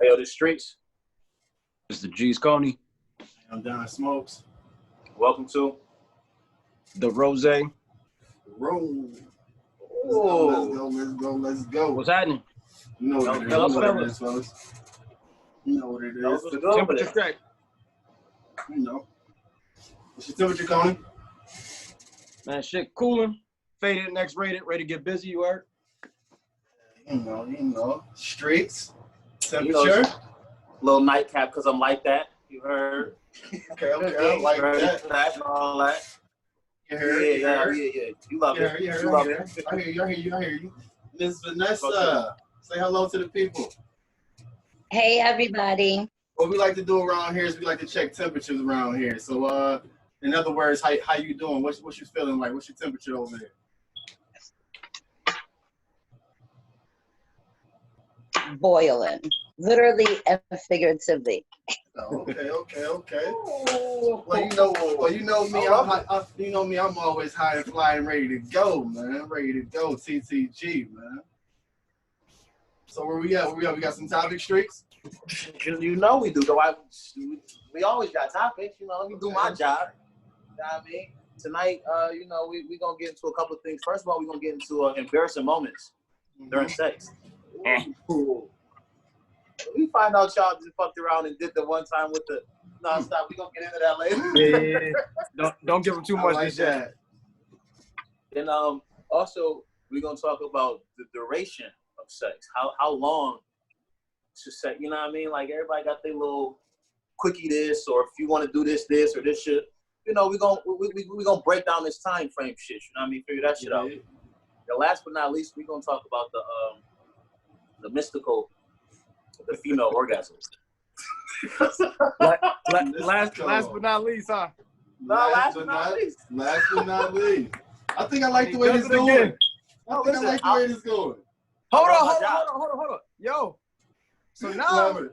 Hey, yo, the streets. It's the G's Coney. I'm Don Smokes. Welcome to The Ros'e. Roll. Let's go. What's happening? You know what it is. Fellas. You know what it is. What's The good Temperature with it? check. You know. What's your temperature, Coney? Man, shit cooling. Faded, next rated, ready to get busy, you heard? You know. Streets. You know, Temperature. little nightcap because I'm like that. You heard? Okay. I like that. And all that. You heard? Yeah. You love it. You You love it. I hear you. Miss Vanessa, say hello to the people. Hey, everybody. What we like to do around here is we like to check temperatures around here. So, in other words, how you doing? What you feeling like? What's your temperature over there? Boiling, literally and figuratively. Oh, okay. Well, you know me. I'm always high and flying, ready to go, man. Ready to go, TTG, man. So where we at? We got some topic streaks. You know we do. Though we always got topics. You know, let me do my job. You know what I mean? Tonight, we gonna get into a couple of things. First of all, we're gonna get into embarrassing moments during sex. Ooh. We find out y'all just fucked around and did the one time with the nonstop. We gonna get into that later. Yeah. Don't give them too much like that. And also we're gonna talk about the duration of sex. How long to sex? You know what I mean? Like everybody got their little quickie this, or if you want to do this or this shit. You know, we gonna break down this time frame shit. You know what I mean? Figure that shit out. And last but not least, we're gonna talk about the mystical. The female orgasm. last but not least, huh? Last but not least. I think I like the way this is going. Hold on. Yo. So now,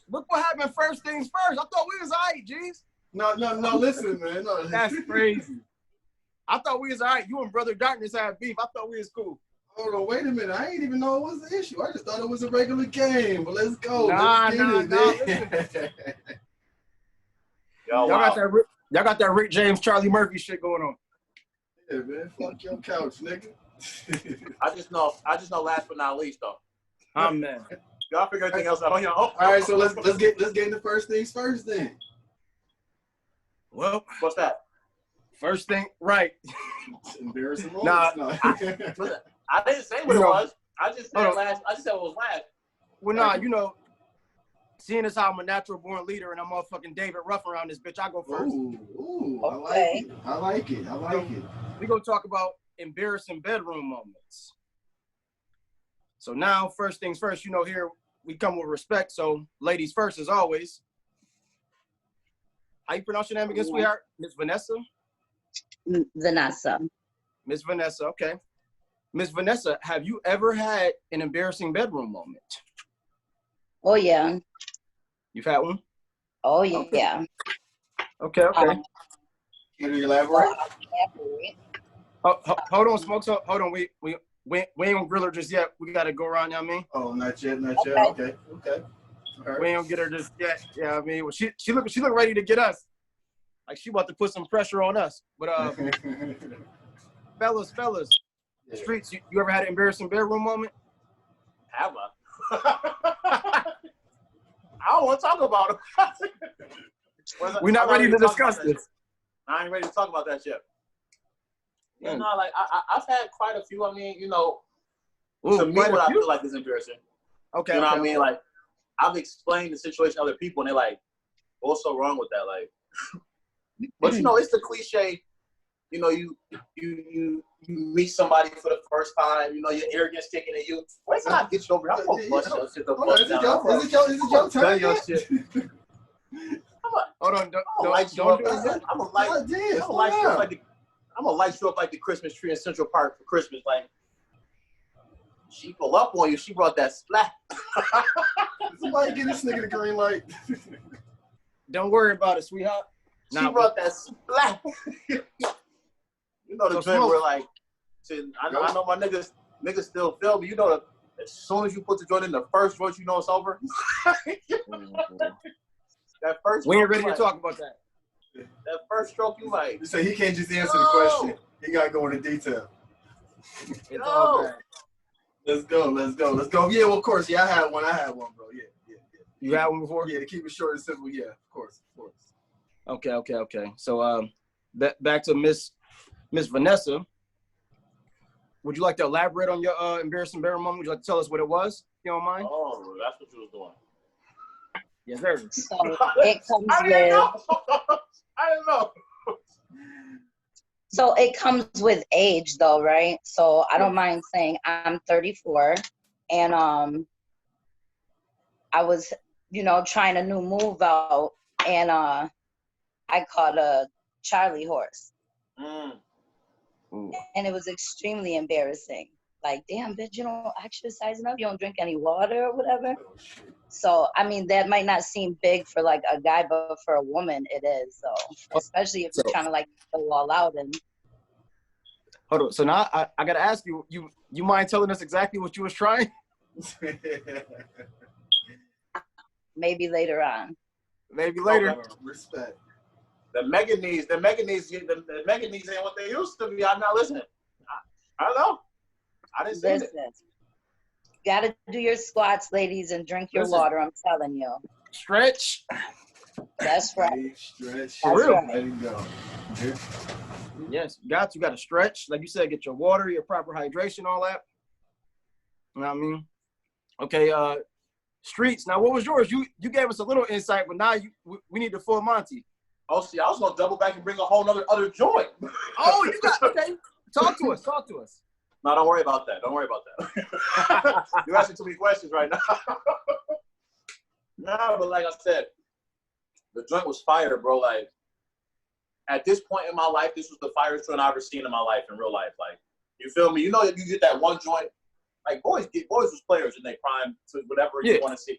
look what happened first things first. I thought we was all right, G's. No, listen, man. No. That's crazy. I thought we was all right. You and Brother Darkness had beef. I thought we was cool. Hold on, wait a minute. I ain't even know it was an issue. I just thought it was a regular game. But let's go. Nah. Listen. Y'all got that Rick James, Charlie Murphy shit going on. Yeah, man. Fuck your couch, nigga. I just know last but not least though. I'm man. Y'all figure everything else out on your own. All right, so let's get into first things first then. Well, what's that? First thing, right. Embarrassing moments. Nah. I didn't say what it was. I just said what was last. Well, seeing as how I'm a natural born leader and I'm motherfucking David Ruff around this bitch, I go first. Ooh, Okay. I like it. We gonna talk about embarrassing bedroom moments. So now, first things first, here we come with respect. So ladies first, as always. How you pronounce your name again, sweetheart? Miss Vanessa? Vanessa. Miss Vanessa, okay. Miss Vanessa, have you ever had an embarrassing bedroom moment? Oh, yeah. You've had one? Oh, yeah. Okay. Okay. Can you elaborate? Hold on, Smokes. Hold on. We ain't gonna grill her just yet. We gotta go around, you know what I mean? Oh, not yet. Okay. Right. We ain't gonna get her just yet. Yeah, I mean, well, she look ready to get us. Like she about to put some pressure on us. But fellas, yeah. Streets, you ever had an embarrassing bedroom moment? Have I? I don't want to talk about it. We're not ready to discuss this. I ain't ready to talk about that yet. Yeah. You know, like I've had quite a few. I mean, to me, what I feel like is embarrassing. Okay. You know what I mean? Like I've explained the situation to other people, and they're like, "What's so wrong with that?" Like, but it's the cliche. You meet somebody for the first time. Your arrogance kicking at you. Wait till I get you over. I'm gonna bust your shit. Is it your turn? Your shit. Hold on. Don't do it. I'm gonna light you up like the Christmas tree in Central Park for Christmas. Like she pull up on you. She brought that splat. Somebody get this nigga the green light. Don't worry about it, sweetheart. She brought that splat. The joint where like, I know my niggas still feel me. as soon as you put the joint in the first joint, you know it's over. That first We ain't stroke, ready to talk about that. That first stroke, you like. So he can't just answer the question. He gotta go into detail. It's all bad. Let's go. Yeah, well, of course. Yeah, I had one, bro. Yeah. You had one before? Yeah, to keep it short and simple. Yeah, of course. Okay. So, back to Miss Vanessa. Would you like to elaborate on your embarrassing bedroom moment? Would you like to tell us what it was? If you don't mind? Oh, that's what you was doing. Yes, sir. So it comes I didn't with. know. I didn't know. So it comes with age, though, right? So I don't mind saying I'm 34, and I was, trying a new move out, and I caught a Charlie horse, and it was extremely embarrassing. Like, damn, bitch, you don't exercise enough, you don't drink any water or whatever. So, I mean, that might not seem big for like a guy, but for a woman, it is. So, especially if you're trying to like go all out and. Hold on. So now I gotta ask you. You mind telling us exactly what you was trying? Maybe later on. Maybe later. Okay. Respect. The mega knees ain't what they used to be. I'm not listening. I don't know. I didn't see it. Gotta do your squats, ladies, and drink your water. I'm telling you. Stretch. That's right. Stretch. For real. Let it go. Yeah. Yes, you got to stretch. Like you said, get your water, your proper hydration, all that. You know what I mean? Okay, Streets. Now, what was yours? You gave us a little insight, but now we need the full Monty. Oh, see, I was gonna double back and bring a whole other joint. Oh, you got okay. Talk to us. No, don't worry about that. You're asking too many questions right now. Nah, but like I said, the joint was fire, bro. Like, at this point in my life, this was the firest joint I've ever seen in my life, in real life. Like, you feel me? You know, you get that one joint. Like, boys was players in their prime to whatever you want to see.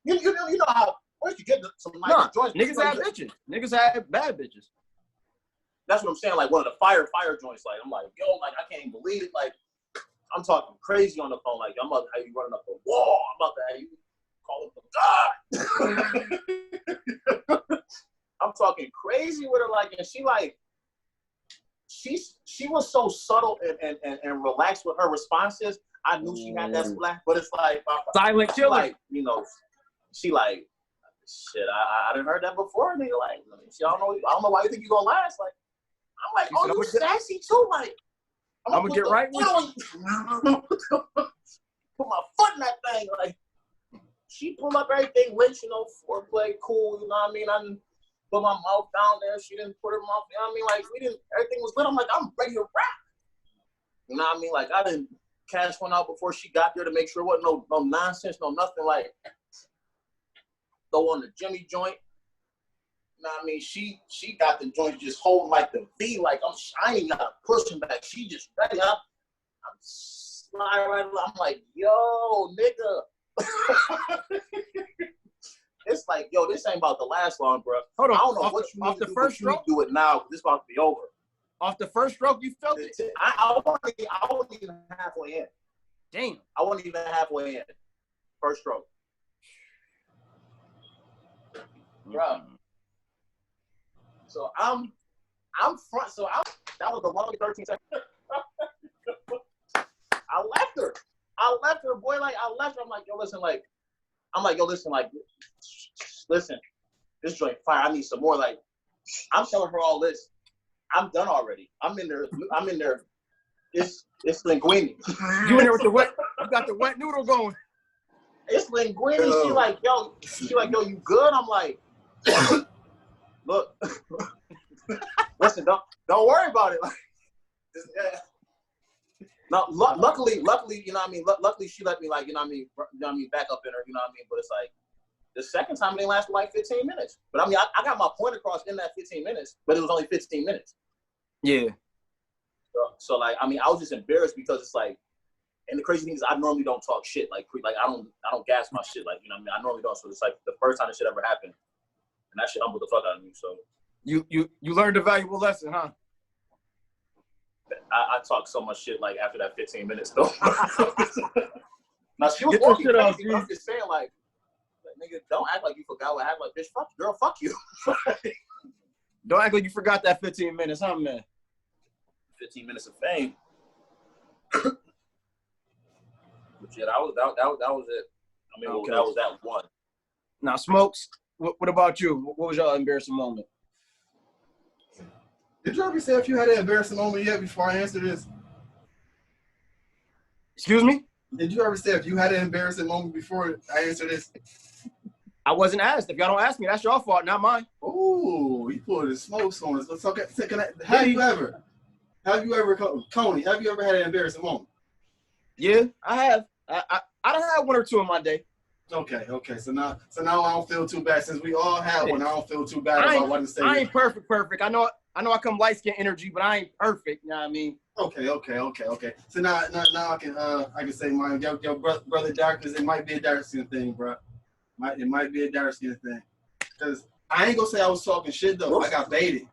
You know how boys you get some nice joints. Niggas had bitches. Niggas had bad bitches. That's what I'm saying. Like, one of the fire joints. Like, I'm like, yo, like, I can't even believe it. Like, I'm talking crazy on the phone. Like, I'm about to have you running up the wall. I'm about to have you calling for God. I'm talking crazy with her. Like, and she like, she was so subtle and relaxed with her responses. I knew she had that splash, but it's like silent killer. Like, she like, shit. I didn't heard that before. Nigga, like, I don't know why you think you gonna last. Like, I'm like, oh, you sassy too. Like, I'm gonna get right with you. Put my foot in that thing. Like, she pulled up everything lit, foreplay, cool. You know what I mean? I didn't put my mouth down there. She didn't put her mouth. You know what I mean? Like, everything was lit. I'm like, I'm ready to rap. You know what I mean? Like, I didn't cash one out before she got there to make sure it wasn't no nonsense, no nothing. Like, throw on the Jimmy joint. You know what I mean? She got the joint just holding like the V, like I ain't got to push him back. She just ready up. I'm sliding right. I'm like, yo, nigga. It's like, yo, this ain't about to last long, bro. Hold on. I don't know what you need to do, but you need to do it now. This about to be over. Off the first stroke, you felt it? I wasn't even halfway in. Damn. I wasn't even halfway in. First stroke. Bro. So I'm front. So that was the longest 13 seconds. I left her, boy. Like, I left her. I'm like, yo, listen, listen, this joint fire. I need some more. Like, I'm telling her all this. I'm done already. I'm in there. It's linguine. You in there with the wet? You got the wet noodle going. It's linguine. She like, yo, you good? I'm like, look, listen, don't worry about it. Like, no, luckily, you know what I mean. Luckily, she let me, like, you know what I mean, back up in her, you know what I mean. But it's like the second time it didn't last for like 15 minutes. But I mean, I got my point across in that 15 minutes, but it was only 15 minutes. Yeah. So like, I mean, I was just embarrassed because it's like, and the crazy thing is, I normally don't talk shit. Like I don't gas my shit. Like, you know what I mean. I normally don't. So it's like the first time this shit ever happened, and that shit humbled the fuck out of me. So you learned a valuable lesson, huh? I talked so much shit like after that 15 minutes though. Now she was Get this walking shit off, crazy, but I'm just saying, like, nigga, don't act like you forgot what happened. Like, bitch, fuck you. Don't act like you forgot that 15 minutes, huh, man? 15 minutes of fame. But yeah, that was it. I mean, Okay. that was that one. Now, Smokes, what about you? What was your embarrassing moment? Did you ever say if you had an embarrassing moment yet before I answer this? Excuse me? Did you ever say if you had an embarrassing moment before I answer this? I wasn't asked. If y'all don't ask me, that's your fault, not mine. Ooh, he pulled his smokes on us. Let's talk. Have you ever, Coney, have you ever had an embarrassing moment? Yeah, I have. I done had one or two in my day. Okay. So now I don't feel too bad. Since we all had one, I don't feel too bad about what to say. I ain't perfect. I know I come light skin energy, but I ain't perfect. You know what I mean? Okay. So now I can say mine. Your brother darkness. It might be a dark skin thing, bro. It might be a dark skin thing. Cause I ain't gonna say I was talking shit though. I got baited.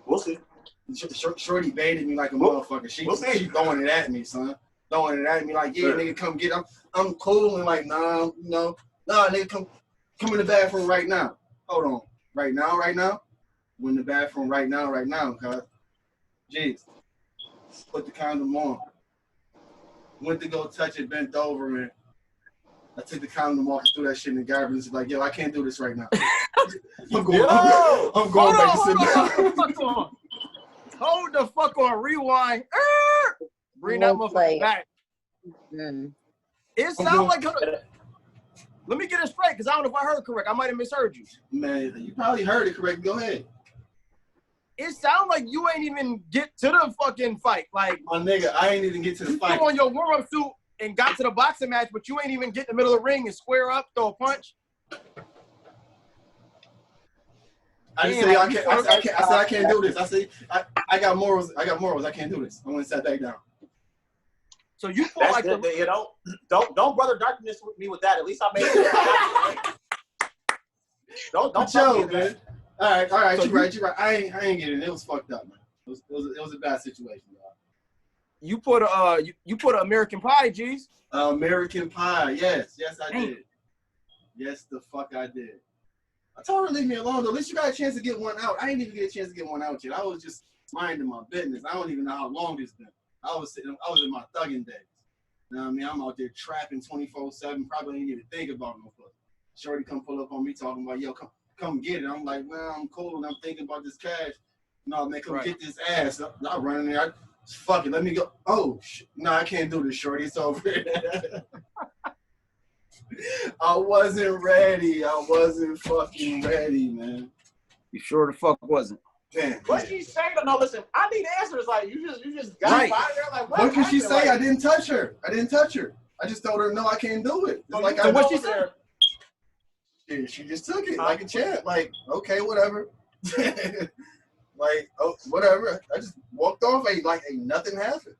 We'll see. Shorty baited me like a motherfucker. She throwing it at me, son. Throwing it at me like, yeah, nigga, come get. I'm cool and like, nah, nigga, come in the bathroom right now. Hold on, right now. We're in the bathroom right now, cuz. Jeez. Put the condom on. Went to go touch it, bent over, and I took the condom off and threw that shit in the garbage. It's like, yo, I can't do this right now. I'm going back to sit down. Hold the fuck on, rewind. Bring that motherfucker back. Mm. It sounds like let me get it straight, because I don't know if I heard correct. I might have misheard you. Man, you probably heard it correct. Go ahead. It sounds like you ain't even get to the fucking fight. Like, my nigga, I ain't even get to the fight. You on your warm-up suit and got to the boxing match, but you ain't even get in the middle of the ring and square up, throw a punch. I didn't say I can't. I said I can't do this. I said I got morals. I can't do this. I'm gonna sit back down. So you feel like you know, don't brother darkness with me with that. At least I made it. don't chill, man. All right. So you're right. I ain't getting it. It was fucked up, man. It was a bad situation, y'all. You put you put an American Pie, G's. American Pie. Yes, I did. Yes, the fuck I did. I told her to leave me alone, though. At least you got a chance to get one out. I didn't even get a chance to get one out yet. I was just minding my business. I don't even know how long it's been. I was in my thugging days. You know what I mean? I'm out there trapping 24/7. Probably ain't even think about no fuck. Shorty come pull up on me talking about, yo, come get it. I'm like, man, I'm cool and I'm thinking about this cash. No, man, come get this ass. I'm running there. Fuck it, let me go. Oh, no, I can't do this, Shorty. It's over. I wasn't ready. I wasn't fucking ready, man. You sure the fuck wasn't. Man, what she say? No, listen. I need answers. Like you just got by there. Like what could she say? Like, I didn't touch her. I just told her no, I can't do it. So like what she said? Yeah, she just took it like a champ. Like okay, whatever. Like oh, whatever. I just walked off. Like nothing happened.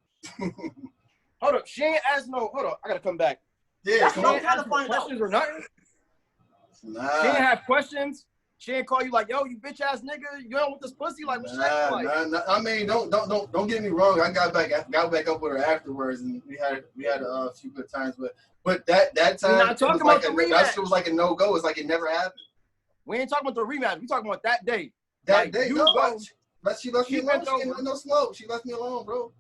Hold up. She ain't asked no. Hold up. I gotta come back. Yeah, come on. She ain't ask no questions or nothing. Nah. She ain't have questions. She ain't call you like, yo, you bitch ass nigga, you don't want this pussy? Like, what's that like? Nah. I mean, don't get me wrong. I got back up with her afterwards, and we had a few good times. But that time, we're not talking about the rematch. That shit was like a no go. It's like it never happened. We ain't talking about the rematch. We talking about that day. That day, but she left me alone. She didn't want no smoke. She left me alone, bro.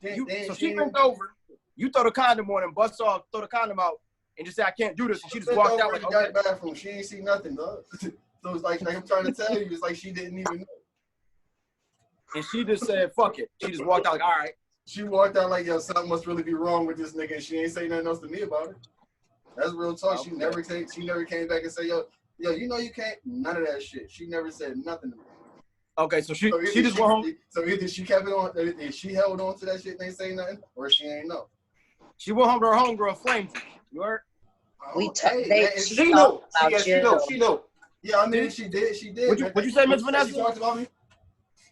So she bent over. You throw the condom on and bust off, throw the condom out, and just say, I can't do this. And she just walked out like, okay. Bathroom. She ain't see nothing, dog. So it's like I'm trying to tell you, it's like she didn't even know. And she just said, fuck it. She just walked out like, all right. She walked out like, yo, something must really be wrong with this nigga, and she ain't say nothing else to me about it. That's real talk. Okay. She never came back and said, yo, you know you can't. None of that shit. She never said nothing to me. Okay, so she just went home. So either she kept it on, either she held on to that shit and ain't say nothing, or she ain't know. She went home to her homegirl, Flames. You heard? She know. She know. Yeah, I mean, she did. What'd you say, Ms. Vanessa? She talked about me?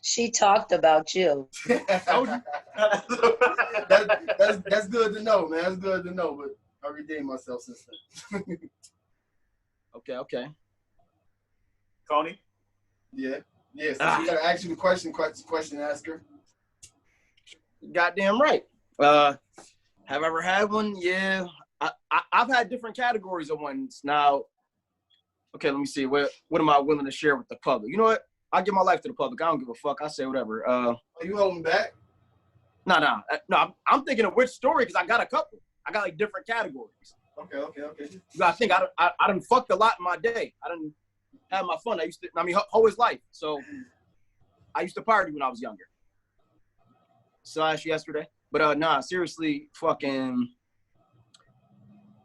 She talked about you. Told you. That's good to know, man. That's good to know, but I redeemed myself since then. Okay. Coney? Yeah. So you gotta ask you the question, ask her. Goddamn right. Have I ever had one? Yeah. I've had different categories of ones. Now, okay, let me see. What am I willing to share with the public? You know what? I'll give my life to the public. I don't give a fuck. I say whatever. Are you holding back? No. I'm thinking of which story because I got a couple. I got like different categories. Okay. I think I done fucked a lot in my day. I done had my fun. Whole his life. So I used to party when I was younger. / yesterday. But nah, seriously, fucking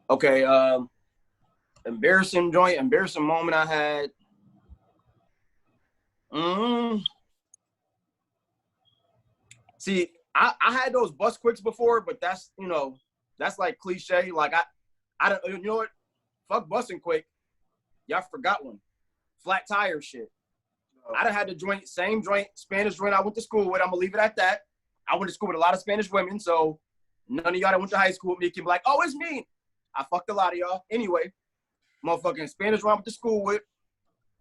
okay, embarrassing moment I had. See, I had those bus quicks before, but that's like cliche. Like I don't, you know what? Fuck busting quick. Y'all forgot one. Flat tire shit. I done had the same joint, Spanish joint I went to school with. I'm gonna leave it at that. I went to school with a lot of Spanish women, so none of y'all that went to high school with me can be like, oh, it's me. I fucked a lot of y'all. Anyway, motherfucking Spanish woman I went to school with.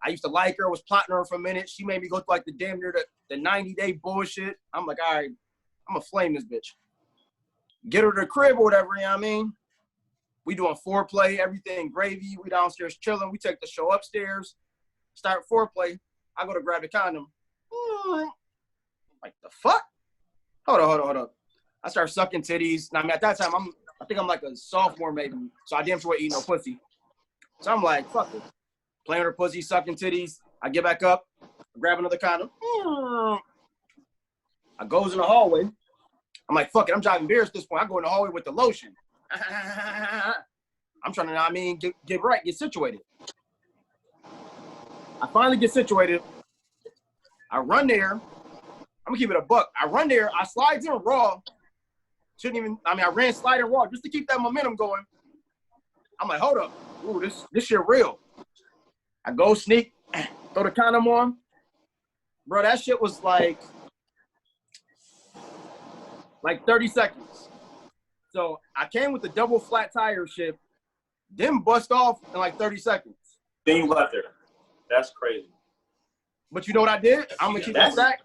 I used to like her, was plotting her for a minute. She made me go through like the damn near the 90-day bullshit. I'm like, all right, I'm gonna flame this bitch. Get her to the crib or whatever, you know what I mean? We doing foreplay, everything gravy. We downstairs chilling. We take the show upstairs, start foreplay. I go to grab the condom. Like, the fuck? Hold on. I start sucking titties. Now, I mean, at that time, I think I'm like a sophomore maybe, so I damn sure ain't eating no pussy. So I'm like, fuck it. Playing with her pussy, sucking titties. I get back up, grab another condom. I goes in the hallway. I'm like, fuck it. I'm driving beers at this point. I go in the hallway with the lotion. I'm trying to, get right, get situated. I finally get situated. I run there. I'm gonna keep it a buck. I run there. I slides in raw. I ran sliding raw just to keep that momentum going. I'm like, hold up. Ooh, this shit real. I go sneak, throw the condom on. Bro, that shit was like 30 seconds. So I came with the double flat tire shit, then bust off in like 30 seconds. Then you left there. That's crazy. But you know what I did? I'm gonna keep that back.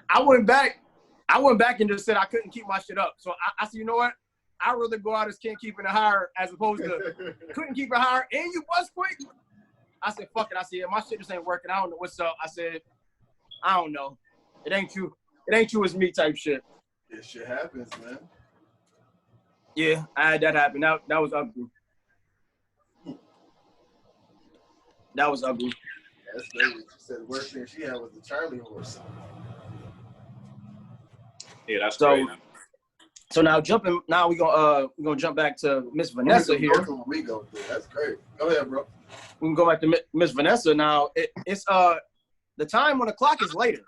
I went back and just said I couldn't keep my shit up. So I said, you know what? I'd rather go out as can't keep it higher as opposed to couldn't keep it higher and you bust quick. I said, fuck it. I said, yeah, my shit just ain't working. I don't know what's up. I said, I don't know. It ain't you. It ain't you, it's me type shit. This shit happens, man. Yeah, I had that happen. That was ugly. That was ugly. That's crazy. She said the worst thing she had was the Charlie horse. Yeah, that's crazy. So now we're gonna jump back to Miss Vanessa here. We go through. That's great. Go ahead, bro. We can go back to Miss Vanessa now. It's the time on the clock is later.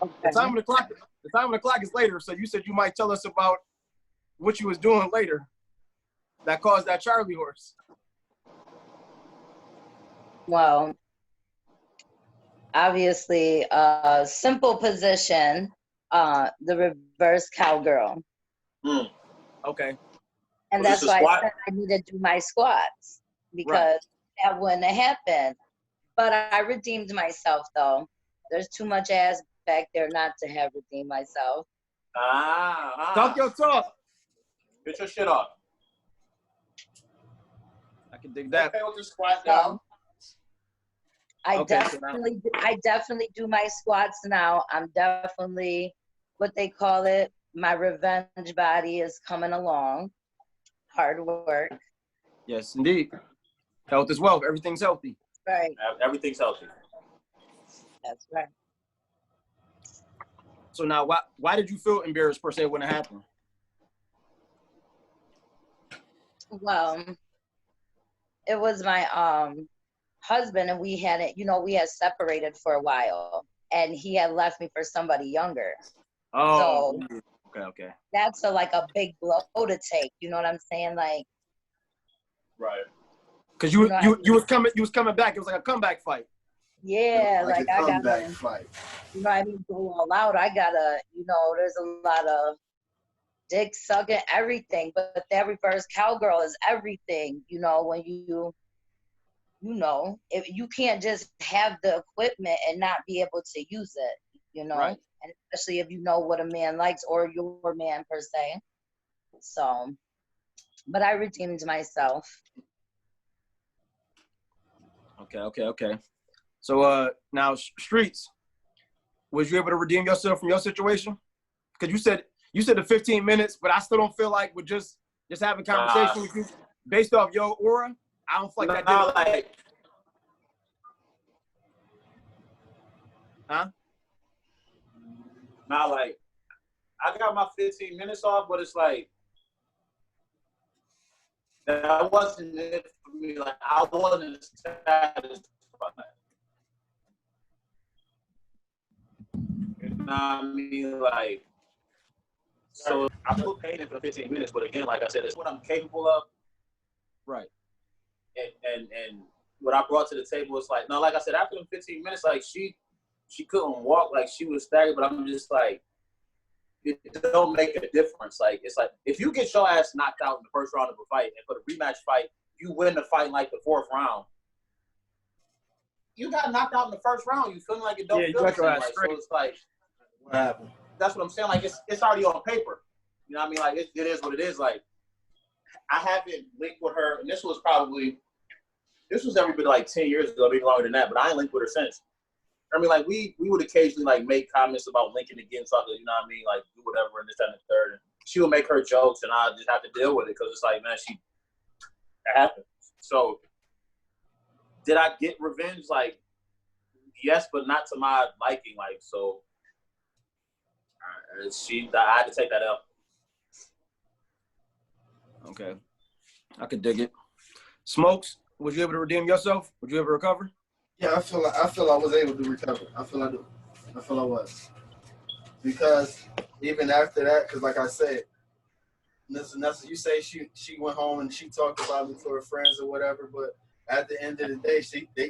Okay. The time on the clock is later. So you said you might tell us about what you was doing later that caused that Charlie horse. Well, obviously, simple position, the reverse cowgirl. Okay. And that's why I said I need to do my squats because that wouldn't have happened. But I redeemed myself, though. There's too much ass back there not to have redeemed myself. Talk your talk. Get your shit off. I can dig that. Okay, we'll just squat down. I definitely do my squats now. I'm definitely what they call it. My revenge body is coming along. Hard work. Yes, indeed. Health is wealth. Everything's healthy. Right. Everything's healthy. That's right. So now, why did you feel embarrassed per se when it happened? Well, it was my husband, and we had separated for a while, and he had left me for somebody younger. Oh, so okay. That's a big blow to take. You know what I'm saying? Like, right. Because you was coming back. It was like a comeback fight. Yeah, like I gotta fight. You know what I mean? Go all out. I gotta, there's a lot of dick sucking, everything. But that reverse cowgirl is everything. When if you can't just have the equipment and not be able to use it. you know, Right. and especially if you know what a man likes or your man per se. So, but I redeemed myself. Okay. So now Streets, was you able to redeem yourself from your situation? Because you said the 15 minutes, but I still don't feel like with just having conversation with you based off your aura. I don't feel like that did it. Like, huh? not like I got my 15 minutes off, but it's like that wasn't it for me. Like I wasn't satisfied. You know what I mean? Like, so I put pain in for 15 minutes, but again, like I said, it's what I'm capable of. Right. And what I brought to the table is like, no, like I said, after the 15 minutes, like she couldn't walk, like she was staggered, but I'm just like, it don't make a difference. Like, it's like, if you get your ass knocked out in the first round of a fight and for the rematch fight, you win the fight in like the fourth round. You got knocked out in the first round. You feeling like it don't feel the same. Like, so it's like, What happened? that's what I'm saying. Like, it's already on paper. You know what I mean? Like, it is what it is. Like, I haven't linked with her, and this was every bit like 10 years ago, maybe longer than that, but I ain't linked with her since. I mean, like, we would occasionally, like, make comments about linking again, something, you know what I mean? Like, do whatever, and this, that, and the third. And she would make her jokes, and I just have to deal with it, because it's like, man, it happened. So, did I get revenge? Like, yes, but not to my liking. Like, so, I had to take that out. Okay. I could dig it. Smokes, was you able to redeem yourself? Would you ever recover? Yeah, I feel I was able to recover. I feel I was. Because even after that, because like I said, Nessa, you say she went home and she talked about me to her friends or whatever, but at the end of the day,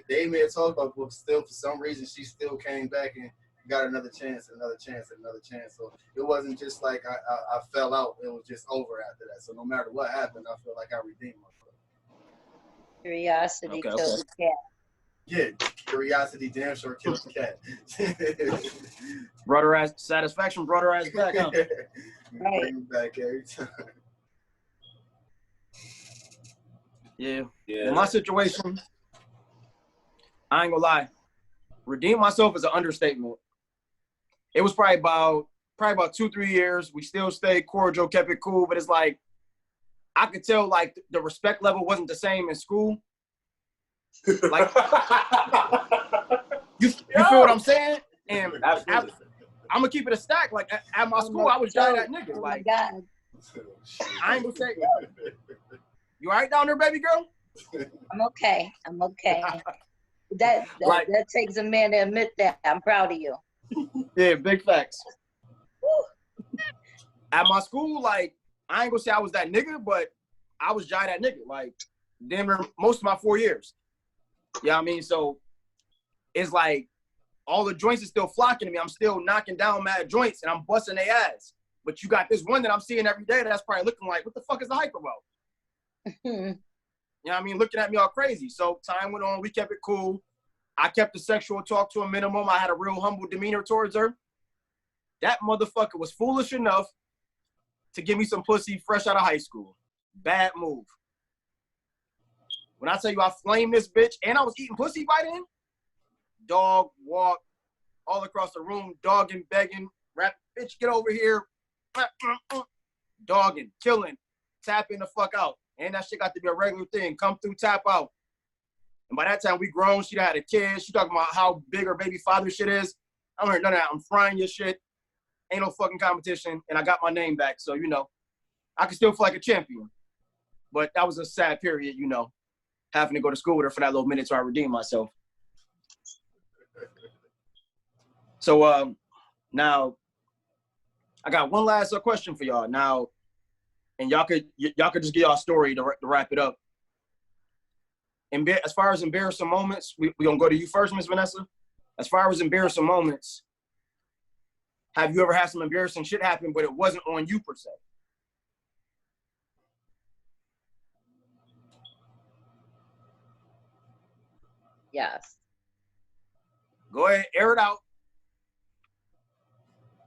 they may have talked about it, but still for some reason she still came back and got another chance. So it wasn't just like I fell out. It was just over after that. So no matter what happened, I feel like I redeemed myself. Curiosity killed the cat. Yeah, curiosity damn sure killed the cat. Brought her ass satisfaction, brought her ass back, huh? Right. Bring back every time. Yeah. Yeah. In my situation, I ain't gonna lie. Redeem myself is an understatement. It was probably about 2-3 years. We still stayed cordial, kept it cool, but it's like I could tell like the respect level wasn't the same in school. Like you feel what I'm saying? And Absolutely. I'm gonna keep it a stack. Like at my school, I was just that nigga. Oh like, my God. I ain't gonna say, you all right down there, baby girl? I'm okay. That takes a man to admit that. I'm proud of you. Yeah, big facts. At my school, like, I ain't gonna say I was that nigga, but I was just that nigga. Like, damn near most of my 4 years. You know what I mean? So it's like all the joints are still flocking to me. I'm still knocking down mad joints and I'm busting their ass. But you got this one that I'm seeing every day that's probably looking like, what the fuck is the hype about? You know what I mean? Looking at me all crazy. So time went on. We kept it cool. I kept the sexual talk to a minimum. I had a real humble demeanor towards her. That motherfucker was foolish enough to give me some pussy fresh out of high school. Bad move. When I tell you I flamed this bitch and I was eating pussy by then, dog walk all across the room, dogging, begging, rap, bitch, get over here. Dogging, killing, tapping the fuck out. And that shit got to be a regular thing. Come through, tap out. And by that time, we grown. She had a kid. She talking about how big her baby father shit is. I don't hear none of that. I'm frying your shit. Ain't no fucking competition. And I got my name back. So, you know, I can still feel like a champion. But that was a sad period, you know, having to go to school with her for that little minute so I redeemed myself. So now, I got one last question for y'all. Now, and y'all could just give y'all a story to wrap it up. And as far as embarrassing moments, we gonna go to you first, Miss Vanessa. As far as embarrassing moments, have you ever had some embarrassing shit happen, but it wasn't on you per se? Yes. Go ahead, air it out.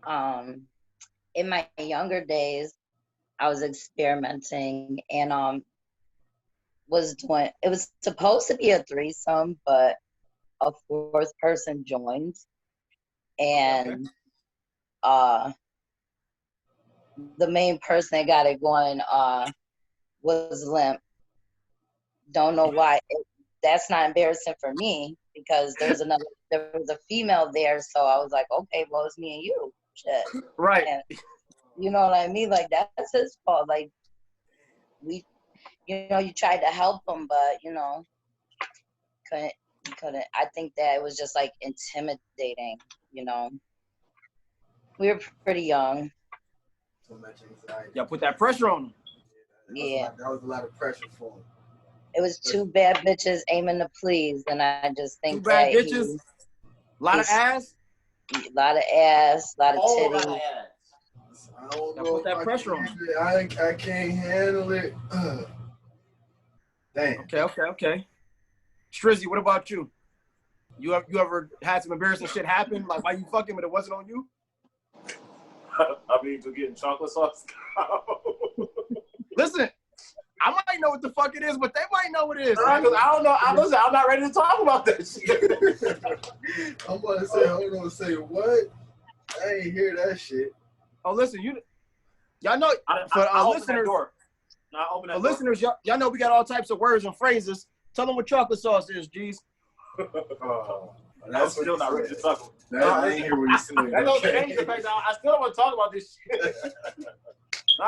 In my younger days, I was experimenting and was doing. It was supposed to be a threesome, but a fourth person joined, and the main person that got it going was limp. Don't know why. That's not embarrassing for me because there was a female there, so I was like, okay, well, it's me and you. Shit. Right. And, you know what I mean? Like, that's his fault. Like, you tried to help him, but, couldn't. I think that it was just, like, intimidating, We were pretty young. So much anxiety. Y'all put that pressure on him. Yeah. That was a lot of pressure for him. It was two bad bitches aiming to please, and I just think two bad bitches, a lot of ass, a lot of titties. Lot of ass. I don't know. Put that pressure on. I can't handle it. Damn. Okay. Strizzy, what about you? You ever had some embarrassing shit happen? Like, why you fucking, but it wasn't on you? I mean, to getting chocolate sauce. Listen, I might know what the fuck it is, but they might know what it is. Right, because I don't know. I'm not ready to talk about that shit. I'm about to say, hold on, say what? I ain't hear that shit. Oh, listen, y'all know. For our listeners, listeners, y'all know we got all types of words and phrases. Tell them what chocolate sauce is, G's. I'm still not ready to talk. I ain't hear what he said. That don't change the fact that I still don't want to talk about this shit.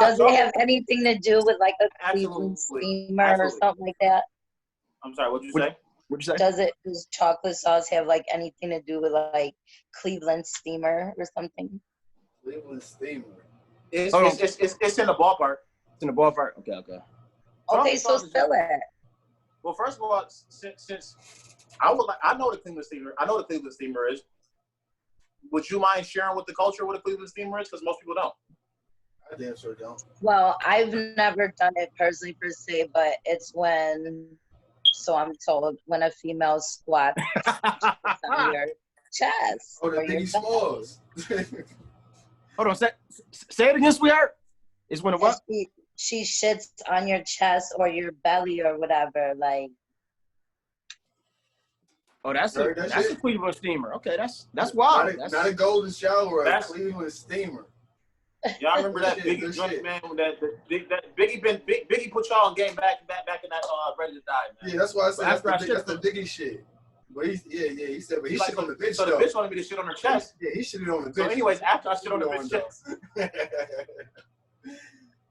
Does it have anything to do with like a Cleveland steamer or something like that? I'm sorry, what'd you say? What'd you say? Does chocolate sauce have like anything to do with like Cleveland steamer or something? Cleveland steamer. It's in the ballpark. It's in the ballpark. Okay. Okay, so spill it. Well, first of all, since I know the Cleveland steamer. I know what the Cleveland steamer is. Would you mind sharing with the culture what a Cleveland steamer is? Because most people don't. I damn sure don't. Well, I've never done it personally per se, but it's when, so I'm told, when a female squats on your chest. Oh, the Biggie Smalls. Hold on, say it again, sweetheart. It's when a what? She shits on your chest or your belly or whatever, like. Oh, that's a Cleveland steamer. Okay, that's wild. Not a golden shower, a Cleveland steamer. Y'all remember that Biggie joint, man? Biggie put y'all on game back in that Ready to Die, man. Yeah, that's why I said that's the Biggie shit. But he said, but he shit on the bitch. So the bitch wanted me to shit on her chest. Yeah, he shitted on the bitch. So anyways, after I shit on the bitch chest.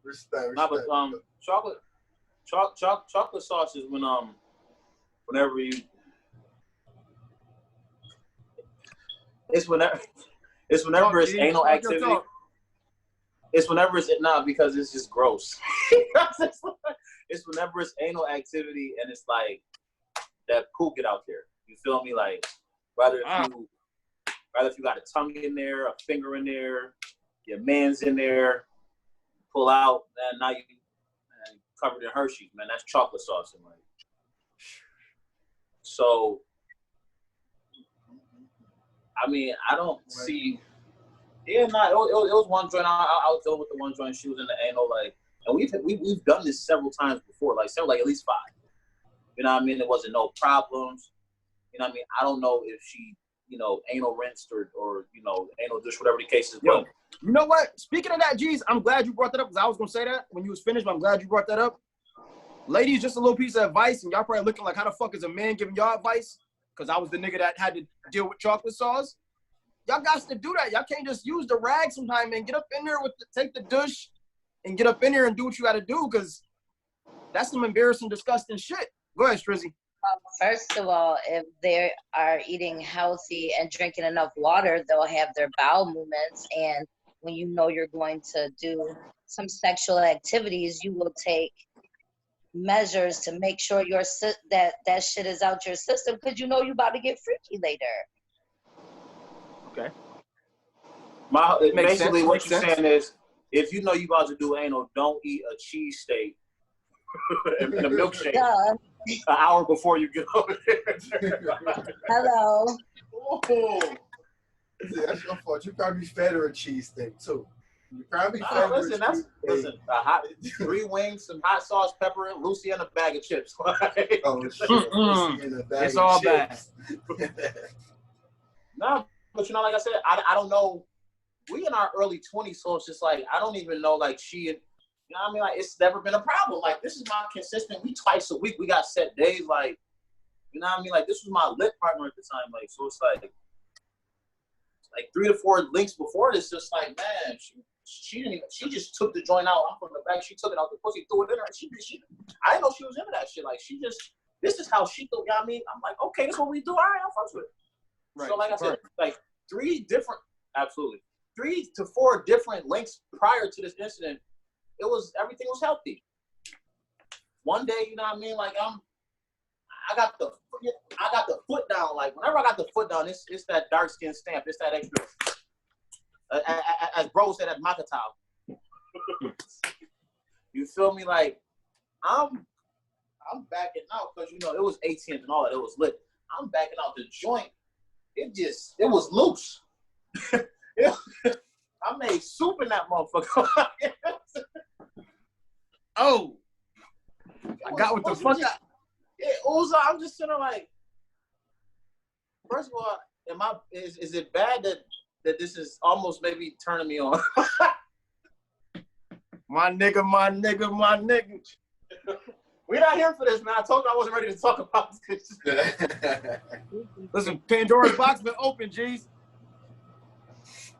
Respect. Nah, but chocolate sauce is whenever you. It's whenever it's anal activity. It's whenever it's not because it's just gross. It's whenever it's anal activity and it's like that poop get out there. You feel me? Like rather if you got a tongue in there, a finger in there, your man's in there, pull out, and now you covered in Hershey's, man. That's chocolate sauce, and like. So. I mean, I don't see. Yeah, it was one joint. I was dealing with the one joint. She was in the anal, like, and we've done this several times before, like at least 5. You know what I mean? There wasn't no problems. You know what I mean? I don't know if she, anal rinsed or anal dish, whatever the case is. Yo, you know what? Speaking of that, G's, I'm glad you brought that up because I was gonna say that when you was finished. But I'm glad you brought that up. Ladies, just a little piece of advice, and y'all probably looking like, how the fuck is a man giving y'all advice? Because I was the nigga that had to deal with chocolate sauce. Y'all got to do that. Y'all can't just use the rag sometime and get up in there take the douche and get up in there and do what you got to do because that's some embarrassing, disgusting shit. Go ahead, Strizzy. First of all, if they are eating healthy and drinking enough water, they'll have their bowel movements. And when you know you're going to do some sexual activities, you will take measures to make sure that shit is out your system because you know you're about to get freaky later. Okay. Basically, what you're saying is, if you know you about to do anal, don't eat a cheesesteak and a milkshake an hour before you get over there. Hello. Oh. See, that's your fault. You probably fed her a cheesesteak too. You probably fed her a listen, a hot 3 wings, some hot sauce, pepper, and Lucy, and a bag of chips. Oh shit! Lucy and a bag It's of all chips. bad. No, but you know, like I said, I don't know. We in our early 20s, so it's just like I don't even know. Like she, you know what I mean? Like it's never been a problem. Like this is my consistent. We twice a week. We got set days. Like you know what I mean? Like this was my lit partner at the time. Like so, it's like 3 to 4 links before this. Just like man, she didn't even. She just took the joint out. I'm from the back. She took it out the pussy, threw it in her. And she. I didn't know she was into that shit. Like she just. This is how she thought. You know what I mean? I'm like, okay, this is what we do. All right, I'll fuck with it. Right. So like I said, like 3 to 4 different links prior to this incident, everything was healthy. One day, you know what I mean? Like I got the foot down. Like whenever I got the foot down, it's that dark skin stamp. It's that extra. As bro said, at Makatao. You feel me? Like I'm backing out because you know it was 18 and all that. It was lit. I'm backing out the joint. It was loose. I made soup in that motherfucker. Oh, I got what the fuck. I'm just sitting there like, first of all, is it bad that this is almost maybe turning me on? My nigga. We're not here for this, man. I told you I wasn't ready to talk about this. Listen, Pandora's box been open, G's.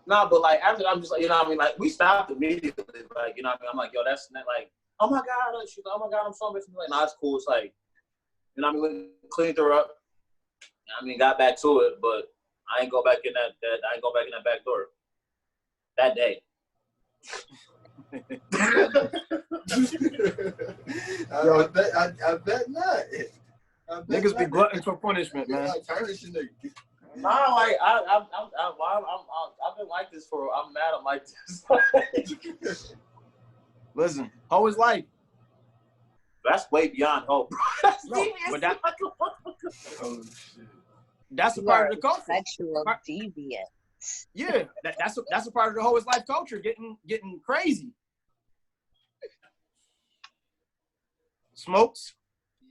Nah, but like after I'm just like, you know what I mean? Like we stopped immediately. Like, you know what I mean? I'm like, yo, that's not like, oh my God. She's like, oh my God, I'm so missing. Like, nah, it's cool. It's like, you know what I mean? We cleaned her up. I mean, got back to it, but I ain't go back in that back door that day. I bet not. Niggas be glutton for punishment, man. Nah, like I've been like this for. I'm mad. I'm like this. Listen, hoe is life. That's way beyond hope. No, but that's a part of the culture. Sexual deviant. Yeah, that's a part of the hoe is life culture. Getting crazy. Smokes.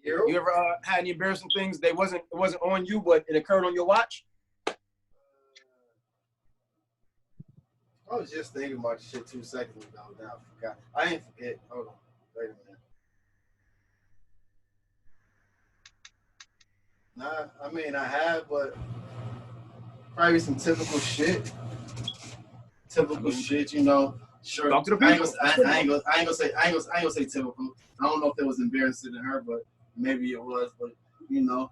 You ever had any embarrassing things? It wasn't on you, but it occurred on your watch. I was just thinking about this shit 2 seconds ago. Now I forgot. I ain't forget. Hold on. Wait a minute. Nah, I mean I have, but probably some typical shit. You know. Sure. Talk to the people. I ain't gonna say typical. I don't know if it was embarrassing to her, but maybe it was. But you know,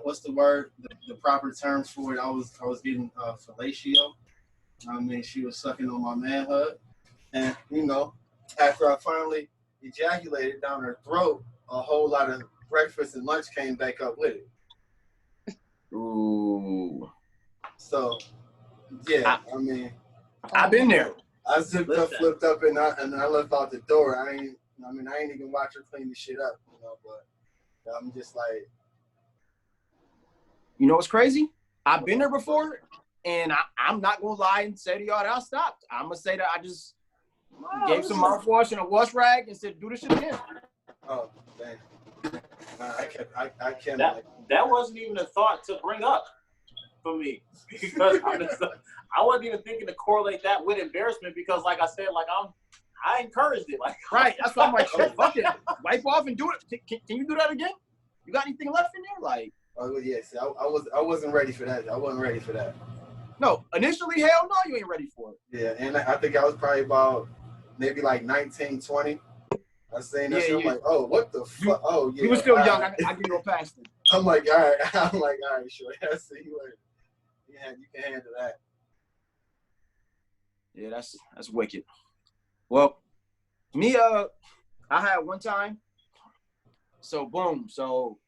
what's the word? The proper terms for it? I was getting fellatio. I mean, she was sucking on my manhood, and you know, after I finally ejaculated down her throat, a whole lot of breakfast and lunch came back up with it. Ooh. So, yeah, I mean, I've been there. I zipped up, flipped up, and I left out the door. I ain't even watch her clean the shit up, you know. But I'm just like, you know what's crazy? I've been there before, and I'm not gonna lie and say to y'all that I stopped. I'm gonna say that I just gave some mouthwash and a wash rag and said, "Do this shit again." Oh, dang. I can't. That wasn't even a thought to bring up for me because I wasn't even thinking to correlate that with embarrassment because, like I said, like I encouraged it. Like right, that's why I'm like, shit, fuck it, wipe off and do it. Can you do that again? You got anything left in there? Like, oh yes, I wasn't ready for that. I wasn't ready for that. No, initially, hell no, you ain't ready for it. Yeah, and I think I was probably about maybe like 19, 20. I seen that shit. I'm like, oh, what the fuck? Oh, yeah. You were still young. Right. I give you a pass. Then. I'm like, all right. Sure. I see you later. Yeah, you can handle that. Yeah, that's wicked. Well, me, I had one time. So boom. So